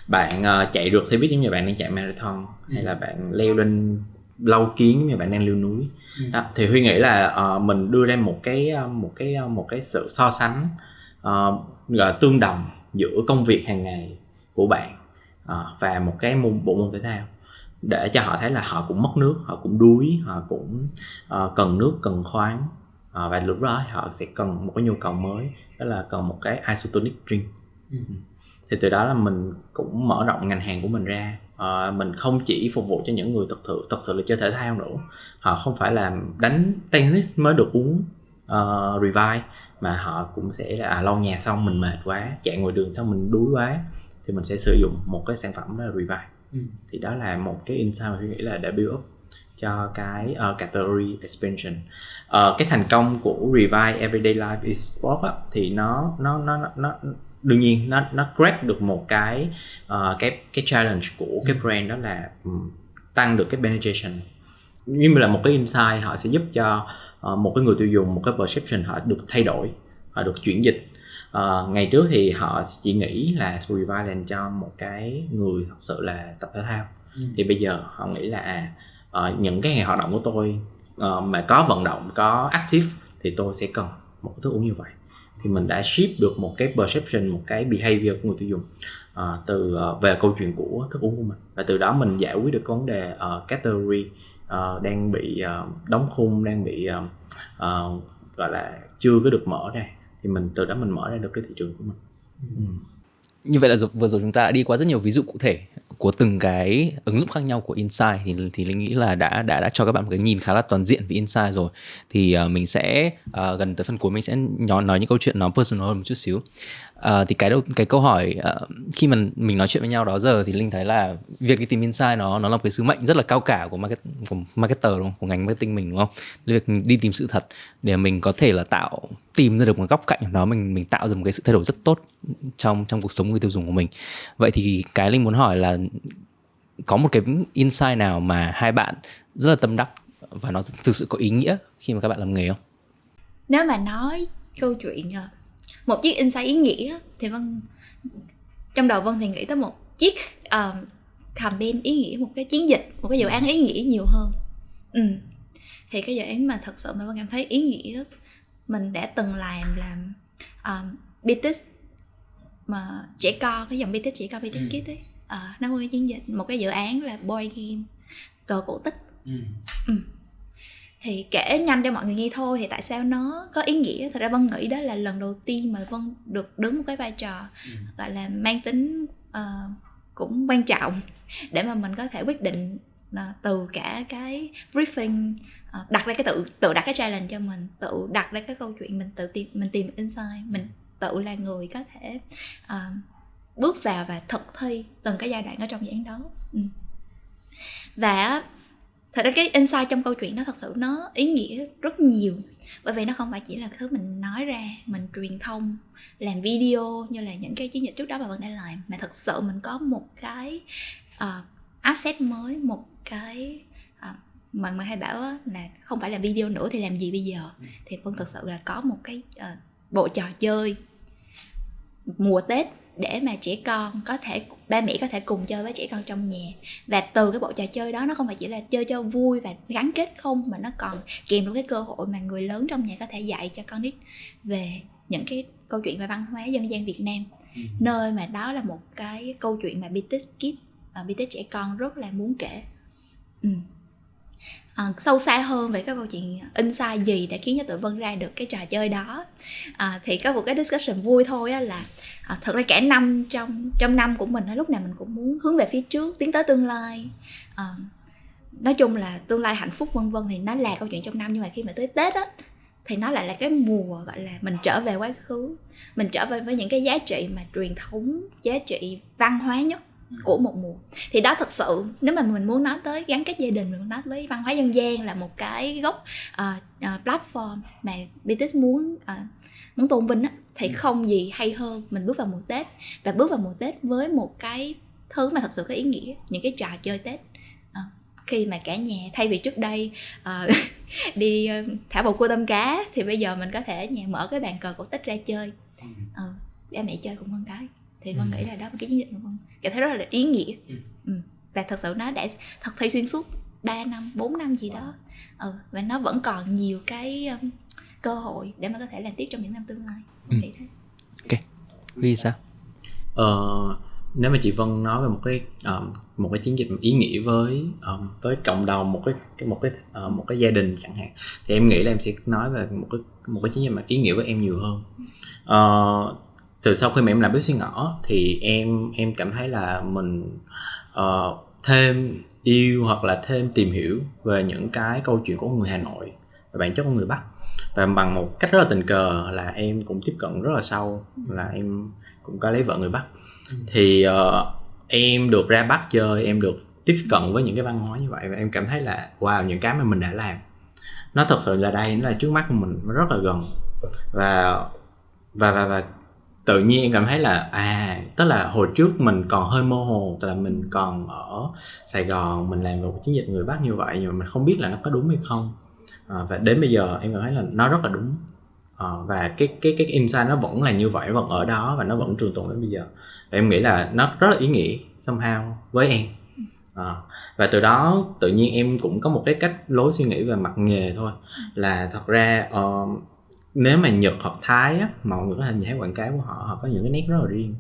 Bạn chạy rượt xe buýt giống như bạn đang chạy marathon, hay là bạn leo lên lâu kiến giống như bạn đang leo núi. Đó, thì Huy nghĩ là mình đưa ra một cái sự so sánh gọi tương đồng giữa công việc hàng ngày của bạn và một cái bộ môn thể thao, để cho họ thấy là họ cũng mất nước, họ cũng đuối, họ cũng cần nước, cần khoáng, và lúc đó họ sẽ cần một cái nhu cầu mới, đó là cần một cái isotonic drink. Thì từ đó là mình cũng mở rộng ngành hàng của mình ra. Mình không chỉ phục vụ cho những người thật sự là chơi thể thao nữa, họ không phải là đánh tennis mới được uống Revive, mà họ cũng sẽ là lau nhà xong mình mệt quá, chạy ngoài đường xong mình đuối quá, thì mình sẽ sử dụng một cái sản phẩm đó là Revive. Thì đó là một cái insight mà tôi nghĩ là đã build up cho cái category expansion. Cái thành công của Revive Everyday Life Esports thì nó đương nhiên nó crack được một cái challenge của cái brand, đó là tăng được cái penetration. Nhưng mà là một cái insight, họ sẽ giúp cho một cái người tiêu dùng, một cái perception họ được thay đổi, họ được chuyển dịch. Ngày trước thì họ chỉ nghĩ là Revive dành cho một cái người thật sự là tập thể thao. Thì bây giờ họ nghĩ là những cái ngày hoạt động của tôi mà có vận động, có active, thì tôi sẽ cần một cái thức uống như vậy. Thì mình đã shift được một cái perception, một cái behavior của người tiêu dùng về câu chuyện của thức uống của mình. Và từ đó mình giải quyết được vấn đề category đang bị đóng khung, đang bị gọi là chưa có được mở ra. Thì mình từ đó mình mở ra được cái thị trường của mình. Như vậy là vừa rồi chúng ta đã đi qua rất nhiều ví dụ cụ thể của từng cái ứng dụng khác nhau của Insight, thì Linh nghĩ là đã cho các bạn một cái nhìn khá là toàn diện về Insight rồi. Thì mình sẽ gần tới phần cuối mình sẽ nói những câu chuyện nó personal hơn một chút xíu. Thì cái câu hỏi khi mà mình nói chuyện với nhau đó giờ thì Linh thấy là việc đi tìm insight nó là một cái sứ mệnh rất là cao cả của marketer, đúng không? Của ngành marketing mình, đúng không? Việc đi tìm sự thật để mình có thể là tìm ra được một góc cạnh của nó, mình tạo ra một cái sự thay đổi rất tốt trong cuộc sống người tiêu dùng của mình. Vậy thì cái Linh muốn hỏi là có một cái insight nào mà hai bạn rất là tâm đắc và nó thực sự có ý nghĩa khi mà các bạn làm nghề không? Nếu mà nói câu chuyện một chiếc insight ý nghĩa thì trong đầu Vân thì nghĩ tới một chiếc campaign ý nghĩa, một cái chiến dịch, một cái dự án ý nghĩa nhiều hơn. Thì cái dự án mà thật sự mà Vân cảm thấy ý nghĩa, mình đã từng làm BTS mà trẻ con, cái dòng BTS trẻ con, BTS Kids ấy, nó có cái chiến dịch, một cái dự án là boy game cờ cổ tích. Thì kể nhanh cho mọi người nghe thôi, thì tại sao nó có ý nghĩa? Thật ra Vân nghĩ đó là lần đầu tiên mà Vân được đứng một cái vai trò gọi là mang tính cũng quan trọng để mà mình có thể quyết định từ cả cái briefing, đặt ra cái tự đặt cái challenge cho mình, tự đặt ra cái câu chuyện, mình tìm insight, mình tự là người có thể bước vào và thực thi từng cái giai đoạn ở trong dự án đó. Và thật ra cái insight trong câu chuyện đó thật sự nó ý nghĩa rất nhiều, bởi vì nó không phải chỉ là thứ mình nói ra, mình truyền thông, làm video như là những cái chiến dịch trước đó mà Vân đã làm, mà thật sự mình có một cái asset mới, một cái mà hay bảo là không phải là video nữa thì làm gì bây giờ. Thì Vân thật sự là có một cái bộ trò chơi mùa Tết để mà trẻ con có thể, ba mẹ có thể cùng chơi với trẻ con trong nhà. Và từ cái bộ trò chơi đó, nó không phải chỉ là chơi cho vui và gắn kết không, mà nó còn kèm được cái cơ hội mà người lớn trong nhà có thể dạy cho con nít về những cái câu chuyện về văn hóa dân gian Việt Nam. Nơi mà đó là một cái câu chuyện mà BTS Kids, BTS trẻ con rất là muốn kể. Sâu xa hơn về cái câu chuyện insight gì đã khiến cho tụi Vân ra được cái trò chơi đó, thì có một cái discussion vui thôi là thật ra cả năm trong năm của mình, lúc nào mình cũng muốn hướng về phía trước, tiến tới tương lai, nói chung là tương lai hạnh phúc vân vân, thì nó là câu chuyện trong năm. Nhưng mà khi mà tới Tết á, thì nó lại là cái mùa gọi là mình trở về quá khứ, mình trở về với những cái giá trị mà truyền thống, giá trị văn hóa nhất của một mùa. Thì đó thật sự, nếu mà mình muốn nói tới gắn kết gia đình, mình muốn nói với văn hóa dân gian là một cái gốc platform mà BTS muốn tôn vinh á, thì không gì hay hơn mình bước vào mùa Tết, và bước vào mùa Tết với một cái thứ mà thật sự có ý nghĩa, những cái trò chơi Tết. Khi mà cả nhà thay vì trước đây đi thả bầu cua tôm cá, thì bây giờ mình có thể nhà mở cái bàn cờ cổ tích ra chơi, ba mẹ chơi cùng con cái. Thì Vân nghĩ là đó là cái chiến dịch mà Vân cảm thấy rất là ý nghĩa. Và thật sự nó đã thật thi xuyên suốt 3 năm, 4 năm gì đó. Và nó vẫn còn nhiều cái cơ hội để mà có thể làm tiếp trong những năm tương lai. Ok, Huy sao? Nếu mà chị Vân nói về một cái chiến dịch ý nghĩa với cộng đồng, một cái gia đình chẳng hạn, thì em nghĩ là em sẽ nói về một cái chiến dịch mà ý nghĩa với em nhiều hơn. Từ sau khi mà em làm bếp xi ngõ thì em cảm thấy là mình thêm yêu hoặc là thêm tìm hiểu về những cái câu chuyện của người Hà Nội và bản chất của người Bắc, và bằng một cách rất là tình cờ là em cũng tiếp cận rất là sâu, là em cũng có lấy vợ người Bắc. Thì em được ra Bắc chơi, em được tiếp cận với những cái văn hóa như vậy, và em cảm thấy là wow, những cái mà mình đã làm nó thật sự là đây, nó là trước mắt của mình, nó rất là gần. Và tự nhiên em cảm thấy là tức là hồi trước mình còn hơi mơ hồ, tức là mình còn ở Sài Gòn, mình làm một chiến dịch người Bắc như vậy nhưng mà mình không biết là nó có đúng hay không. Và đến bây giờ em cảm thấy là nó rất là đúng. Và cái insight nó vẫn là như vậy, vẫn ở đó và nó vẫn trường tồn đến bây giờ. Và em nghĩ là nó rất là ý nghĩa somehow với em. Và từ đó tự nhiên em cũng có một cái cách lối suy nghĩ về mặt nghề thôi, là thật ra nếu mà Nhật hoặc Thái á, mọi người có thể nhìn thấy quảng cáo của họ có những cái nét rất là riêng,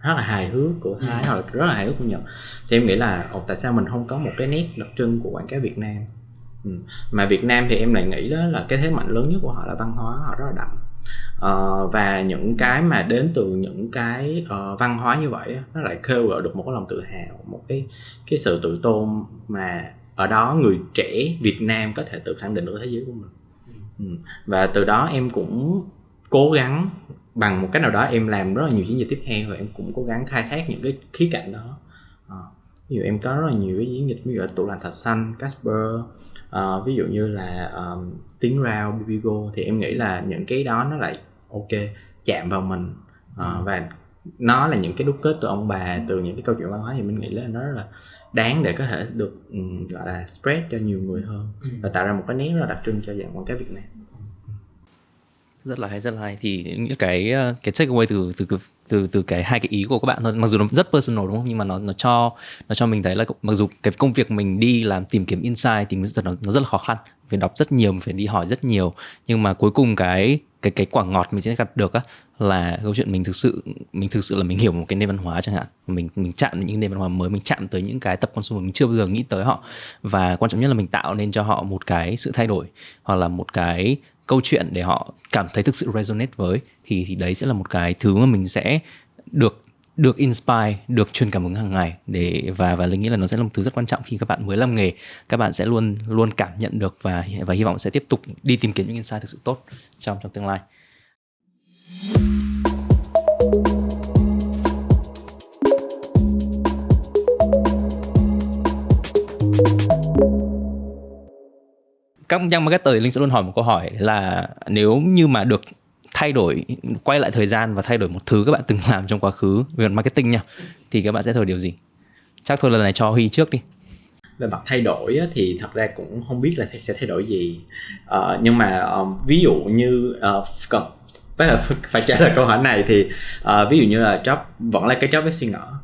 rất là hài hước của Thái hoặc là rất là hài hước của Nhật. Thì em nghĩ là tại sao mình không có một cái nét đặc trưng của quảng cáo Việt Nam. Mà Việt Nam thì em lại nghĩ đó là cái thế mạnh lớn nhất của họ là văn hóa họ rất là đậm. Và những cái mà đến từ những cái văn hóa như vậy nó lại khơi gợi được một cái lòng tự hào, một cái sự tự tôn mà ở đó người trẻ Việt Nam có thể tự khẳng định được thế giới của mình. Và từ đó em cũng cố gắng bằng một cách nào đó, em làm rất là nhiều chiến dịch tiếp theo, và em cũng cố gắng khai thác những cái khía cạnh đó. Ví dụ em có rất là nhiều cái chiến dịch, ví dụ là tủ lạnh Thạch Xanh, Casper, ví dụ như là tiếng rao, Bibigo, thì em nghĩ là những cái đó nó lại ok, chạm vào mình. Và nó là những cái đúc kết từ ông bà, từ những cái câu chuyện văn hóa, thì mình nghĩ là nó rất là đáng để có thể được gọi là spread cho nhiều người hơn, và tạo ra một cái nét rất là đặc trưng cho dạng quảng cáo Việt Nam. Rất là hay. Thì những cái takeaway từ cái hai cái ý của các bạn thôi, mặc dù nó rất personal đúng không, nhưng mà nó cho mình thấy là mặc dù cái công việc mình đi làm tìm kiếm insight thì nó rất là khó khăn, phải đọc rất nhiều, mình phải đi hỏi rất nhiều, nhưng mà cuối cùng cái quả ngọt mình sẽ gặp được á là câu chuyện mình thực sự là mình hiểu một cái nền văn hóa chẳng hạn, mình chạm đến những nền văn hóa mới, mình chạm tới những cái tập consumer mình chưa bao giờ nghĩ tới họ, và quan trọng nhất là mình tạo nên cho họ một cái sự thay đổi hoặc là một cái câu chuyện để họ cảm thấy thực sự resonate với, thì đấy sẽ là một cái thứ mà mình sẽ được inspire, được truyền cảm hứng hàng ngày để và Linh nghĩ là nó sẽ là một thứ rất quan trọng khi các bạn mới làm nghề, các bạn sẽ luôn cảm nhận được và hy vọng sẽ tiếp tục đi tìm kiếm những insight thực sự tốt trong tương lai. Các young marketer thì Linh sẽ luôn hỏi một câu hỏi là nếu như mà được quay lại thời gian và thay đổi một thứ các bạn từng làm trong quá khứ về marketing nha, thì các bạn sẽ thay đổi điều gì? Chắc thôi lần này cho Huy trước đi. Về mặt thay đổi thì thật ra cũng không biết là sẽ thay đổi gì, nhưng mà ví dụ như phải trả lời câu hỏi này thì ví dụ như là job vẫn là cái job bếp xi ngõ.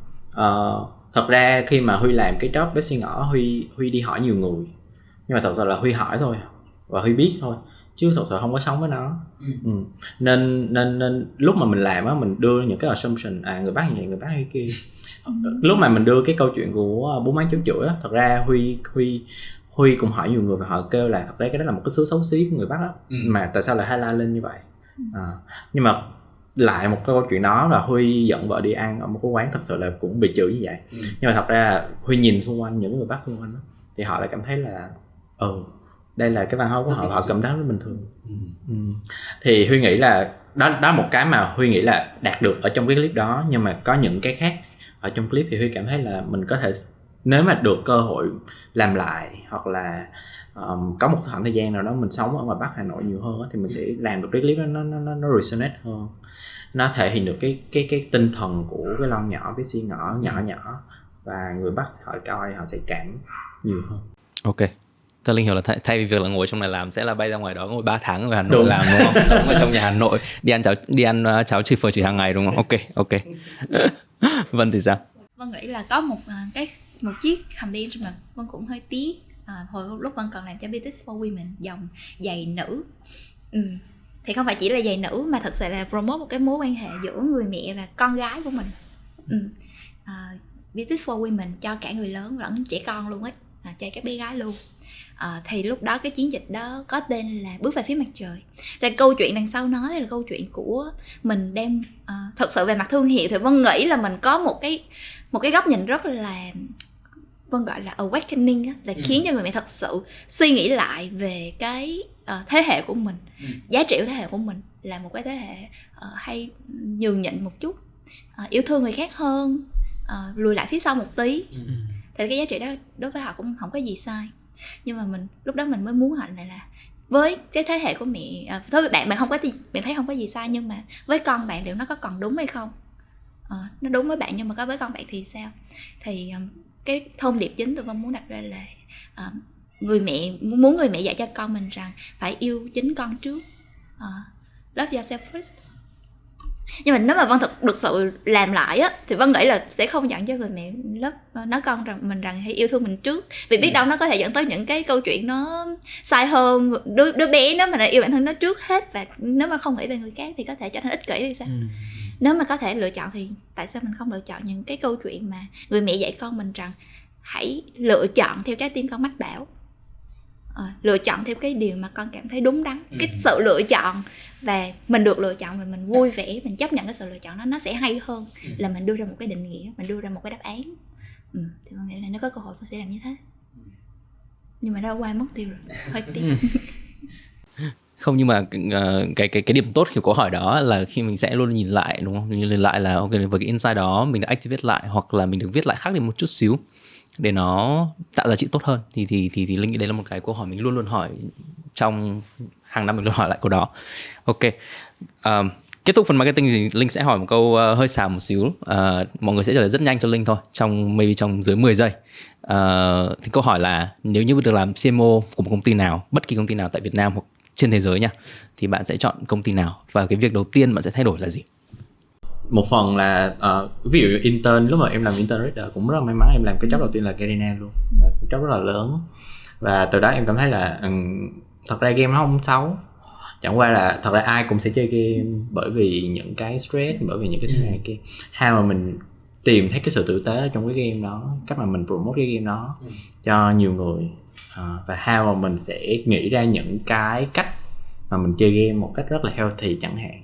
Thật ra khi mà Huy làm cái job bếp xi ngõ, Huy đi hỏi nhiều người, nhưng mà thật sự là Huy hỏi thôi và Huy biết thôi, chứ thật sự không có sống với nó. Nên lúc mà mình làm á, mình đưa những cái assumption người Bắc như vậy, người Bắc như kia. Lúc mà mình đưa cái câu chuyện của bún mắm cháo chửi á, thật ra Huy cũng hỏi nhiều người và họ kêu là thật ra cái đó là một cái thứ xấu xí của người Bắc á, mà tại sao lại highlight lên như vậy. Nhưng mà lại một câu chuyện đó là Huy dẫn vợ đi ăn ở một cái quán thật sự là cũng bị chửi như vậy. Nhưng mà thật ra là Huy nhìn xung quanh, những người Bắc xung quanh đó, thì họ lại cảm thấy là đây là cái văn hóa của họ cảm thấy rất bình thường. Thì Huy nghĩ là đó một cái mà Huy nghĩ là đạt được ở trong cái clip đó. Nhưng mà có những cái khác ở trong clip thì Huy cảm thấy là mình có thể, nếu mà được cơ hội làm lại, hoặc là có một khoảng thời gian nào đó mình sống ở ngoài Bắc Hà Nội nhiều hơn, thì mình sẽ làm được cái clip đó nó resonate hơn, nó thể hiện được cái tinh thần của cái lon nhỏ, bếp xi nhỏ, và người Bắc họ coi họ sẽ cảm nhiều hơn. Ok, Tớ Linh hiểu là thay vì việc là ngồi trong này làm sẽ là bay ra ngoài đó ngồi 3 tháng ở Hà Nội làm đúng không? Sống ở trong nhà Hà Nội, đi ăn cháo chỉ phở chỉ hàng ngày đúng không? Ok. Vân thì sao? Vân nghĩ là có một chiếc campaign mà Vân cũng hơi tiếc. Hồi lúc Vân còn làm cho Beauty for Women, dòng giày nữ. thì không phải chỉ là giày nữ mà thật sự là promote một cái mối quan hệ giữa người mẹ và con gái của mình. Business for Women cho cả người lớn lẫn trẻ con luôn ấy, cho các bé gái luôn. Thì lúc đó cái chiến dịch đó có tên là Bước về phía mặt trời. Rồi câu chuyện đằng sau nó là câu chuyện của mình đem thật sự về mặt thương hiệu thì Vân nghĩ là mình có một cái góc nhìn rất là Vân gọi là awakening á, là khiến cho người mẹ thật sự suy nghĩ lại về cái thế hệ của mình, giá trị của thế hệ của mình là một cái thế hệ hay nhường nhịn một chút, yêu thương người khác hơn, lùi lại phía sau một tí. Thì cái giá trị đó đối với họ cũng không có gì sai. Nhưng mà lúc đó mình mới muốn hỏi lại là với cái thế hệ của mẹ, đối với bạn không có gì, bạn thấy không có gì sai, nhưng mà với con bạn liệu nó có còn đúng hay không? Nó đúng với bạn nhưng mà có với con bạn thì sao? Thì cái thông điệp chính tôi muốn đặt ra là người mẹ muốn người mẹ dạy cho con mình rằng phải yêu chính con trước, love yourself first. Nhưng mà nếu mà Vân thực sự làm lại á thì Vân nghĩ là sẽ không dẫn cho người mẹ nói con rằng hãy yêu thương mình trước, vì biết đâu nó có thể dẫn tới những cái câu chuyện nó sai hơn. Đứa bé nếu mà lại yêu bản thân nó trước hết và nếu mà không nghĩ về người khác thì có thể trở thành ích kỷ thì sao? Nếu mà có thể lựa chọn thì tại sao mình không lựa chọn những cái câu chuyện mà người mẹ dạy con mình rằng hãy lựa chọn theo trái tim con mách bảo, lựa chọn theo cái điều mà con cảm thấy đúng đắn. Cái sự lựa chọn và mình được lựa chọn và mình vui vẻ, mình chấp nhận cái sự lựa chọn đó, nó sẽ hay hơn là mình đưa ra một cái định nghĩa, mình đưa ra một cái đáp án. Thì mình nghĩ là nếu có cơ hội mình sẽ làm như thế. Nhưng mà đã qua mất tiêu rồi, hơi tiếc. Không, nhưng mà cái điểm tốt của câu hỏi đó là khi mình sẽ luôn nhìn lại, đúng không? Nhìn lại là ok, với cái insight đó mình đã activate lại hoặc là mình được viết lại khác đi một chút xíu để nó tạo giá trị tốt hơn thì Linh nghĩ đấy là một cái câu hỏi mình luôn luôn hỏi trong hàng năm, mình luôn hỏi lại câu đó. Ok, kết thúc phần marketing thì Linh sẽ hỏi một câu hơi xàm một xíu. Mọi người sẽ trả lời rất nhanh cho Linh thôi, trong dưới 10 giây. Thì câu hỏi là nếu như được làm CMO của một công ty nào, bất kỳ công ty nào tại Việt Nam hoặc trên thế giới nha, thì bạn sẽ chọn công ty nào và cái việc đầu tiên bạn sẽ thay đổi là gì? Một phần là ví dụ intern, lúc mà em làm intern reader cũng rất là may mắn, em làm cái job đầu tiên là Garena luôn, và cái job rất là lớn, và từ đó em cảm thấy là thật ra game nó không xấu, chẳng qua là thật ra ai cũng sẽ chơi game bởi vì những cái stress, bởi vì những cái thế này kia. Hay mà mình tìm thấy cái sự tử tế trong cái game đó, cách mà mình promote cái game đó cho nhiều người, và how mà mình sẽ nghĩ ra những cái cách mà mình chơi game một cách rất là healthy chẳng hạn.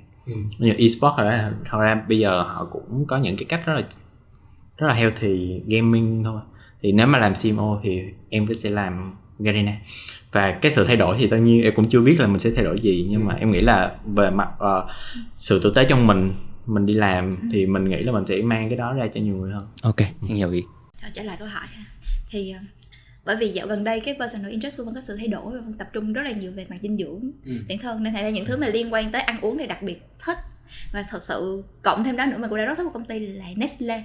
Như eSports thật ra bây giờ họ cũng có những cái cách rất là healthy gaming thôi. Thì nếu mà làm CMO thì em sẽ làm Garena. Và cái sự thay đổi thì tất nhiên em cũng chưa biết là mình sẽ thay đổi gì, nhưng mà em nghĩ là về mặt sự tử tế trong mình đi làm thì mình nghĩ là mình sẽ mang cái đó ra cho nhiều người hơn. Ok, anh hiểu ý. Trở lại câu hỏi ha. Thì bởi vì dạo gần đây cái personal interest của Vân có sự thay đổi và Vân tập trung rất là nhiều về mặt dinh dưỡng bản thân, nên thành ra những thứ mà liên quan tới ăn uống này đặc biệt thích. Và thật sự cộng thêm đó nữa, mình cũng đã rất thích một công ty là Nestle.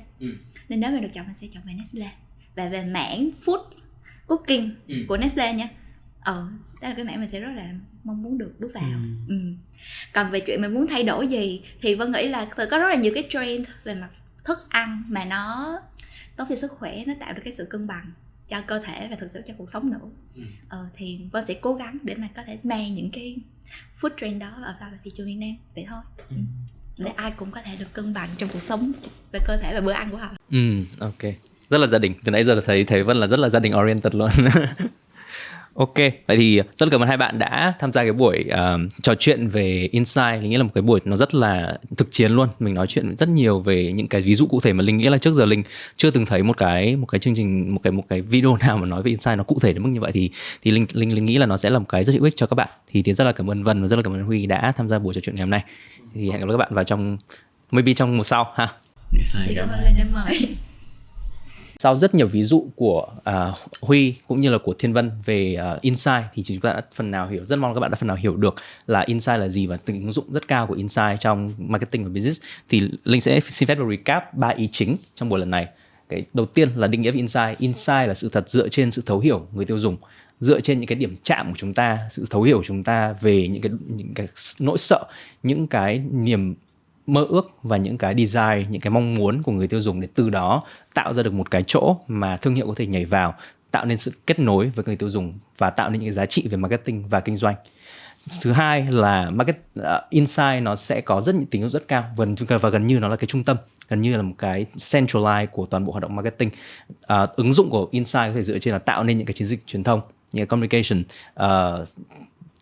Nên nếu mà được chọn mình sẽ chọn về Nestle. Và về mảng food cooking của Nestle nha, đó là cái mảng mình sẽ rất là mong muốn được bước vào. Còn về chuyện mình muốn thay đổi gì thì Vân nghĩ là có rất là nhiều cái trend về mặt thức ăn mà nó tốt cho sức khỏe, nó tạo được cái sự cân bằng cho cơ thể và thực sự cho cuộc sống nữa. Thì Vân sẽ cố gắng để mà có thể mang những cái food trend đó vào thị trường Việt Nam vậy thôi. Để ai cũng có thể được cân bằng trong cuộc sống về cơ thể và bữa ăn của họ. Ok, rất là gia đình. Từ nãy giờ thấy Vân là rất là gia đình oriented luôn. Ok, vậy thì rất là cảm ơn hai bạn đã tham gia cái buổi trò chuyện về Insight. Linh nghĩ là một cái buổi nó rất là thực chiến luôn. Mình nói chuyện rất nhiều về những cái ví dụ cụ thể mà Linh nghĩ là trước giờ Linh chưa từng thấy một cái chương trình, một cái video nào mà nói về Insight nó cụ thể đến mức như vậy. Thì Linh nghĩ là nó sẽ là một cái rất hữu ích cho các bạn. Thì rất là cảm ơn Vân và rất là cảm ơn Huy đã tham gia buổi trò chuyện ngày hôm nay. Thì hẹn gặp lại các bạn vào trong mùa sau ha. Xin cảm ơn Linh đã mời. Sau rất nhiều ví dụ của Huy cũng như là của Thiên Vân về Insight thì chúng ta đã phần nào hiểu, rất mong các bạn đã phần nào hiểu được là Insight là gì và từng ứng dụng rất cao của Insight trong marketing và business. Thì Linh sẽ xin phép được recap 3 ý chính trong buổi lần này. Cái đầu tiên là định nghĩa về Insight. Insight là sự thật dựa trên sự thấu hiểu người tiêu dùng, dựa trên những cái điểm chạm của chúng ta, sự thấu hiểu của chúng ta về những cái nỗi sợ, những cái niềm mơ ước và những cái desire, những cái mong muốn của người tiêu dùng, để từ đó tạo ra được một cái chỗ mà thương hiệu có thể nhảy vào, tạo nên sự kết nối với người tiêu dùng và tạo nên những cái giá trị về marketing và kinh doanh. Thứ hai là market insight nó sẽ có rất những tính hiệu rất cao và gần như nó là cái trung tâm, gần như là một cái centralize của toàn bộ hoạt động marketing. Ứng dụng của insight có thể dựa trên là tạo nên những cái chiến dịch truyền thông, những cái communication,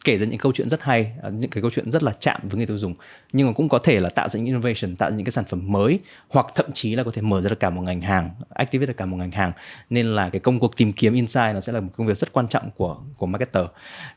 kể ra những câu chuyện rất hay, những cái câu chuyện rất là chạm với người tiêu dùng, nhưng mà cũng có thể là tạo ra những innovation, tạo ra những cái sản phẩm mới, hoặc thậm chí là có thể mở ra được cả một ngành hàng, activate được cả một ngành hàng. Nên là cái công cuộc tìm kiếm insight nó sẽ là một công việc rất quan trọng của marketer.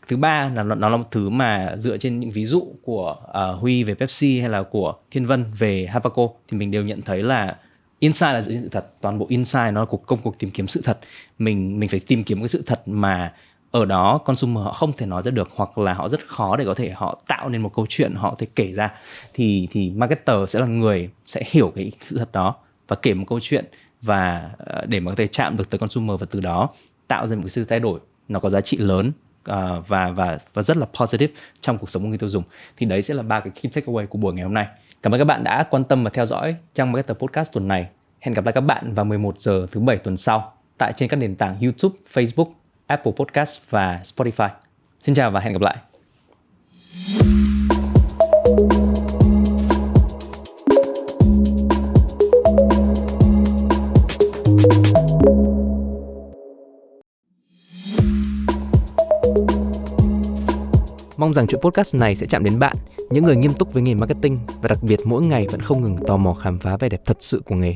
Thứ ba là nó là một thứ mà dựa trên những ví dụ của Huy về Pepsi hay là của Thiên Vân về Habaco thì mình đều nhận thấy là insight là dựa trên sự thật. Toàn bộ insight nó là công cuộc tìm kiếm sự thật. Mình phải tìm kiếm cái sự thật mà ở đó consumer họ không thể nói ra được, hoặc là họ rất khó để có thể họ tạo nên một câu chuyện họ có thể kể ra. Thì marketer sẽ là người sẽ hiểu cái sự thật đó và kể một câu chuyện, và để mà có thể chạm được tới consumer và từ đó tạo ra một cái sự thay đổi nó có giá trị lớn và rất là positive trong cuộc sống của người tiêu dùng. Thì đấy sẽ là 3 cái key takeaway của buổi ngày hôm nay. Cảm ơn các bạn đã quan tâm và theo dõi trang Marketer Podcast tuần này. Hẹn gặp lại các bạn vào 11 giờ thứ 7 tuần sau tại trên các nền tảng YouTube, Facebook, Apple Podcast và Spotify. Xin chào và hẹn gặp lại. Mong rằng chuỗi podcast này sẽ chạm đến bạn, những người nghiêm túc với nghề marketing và đặc biệt mỗi ngày vẫn không ngừng tò mò khám phá vẻ đẹp thật sự của nghề.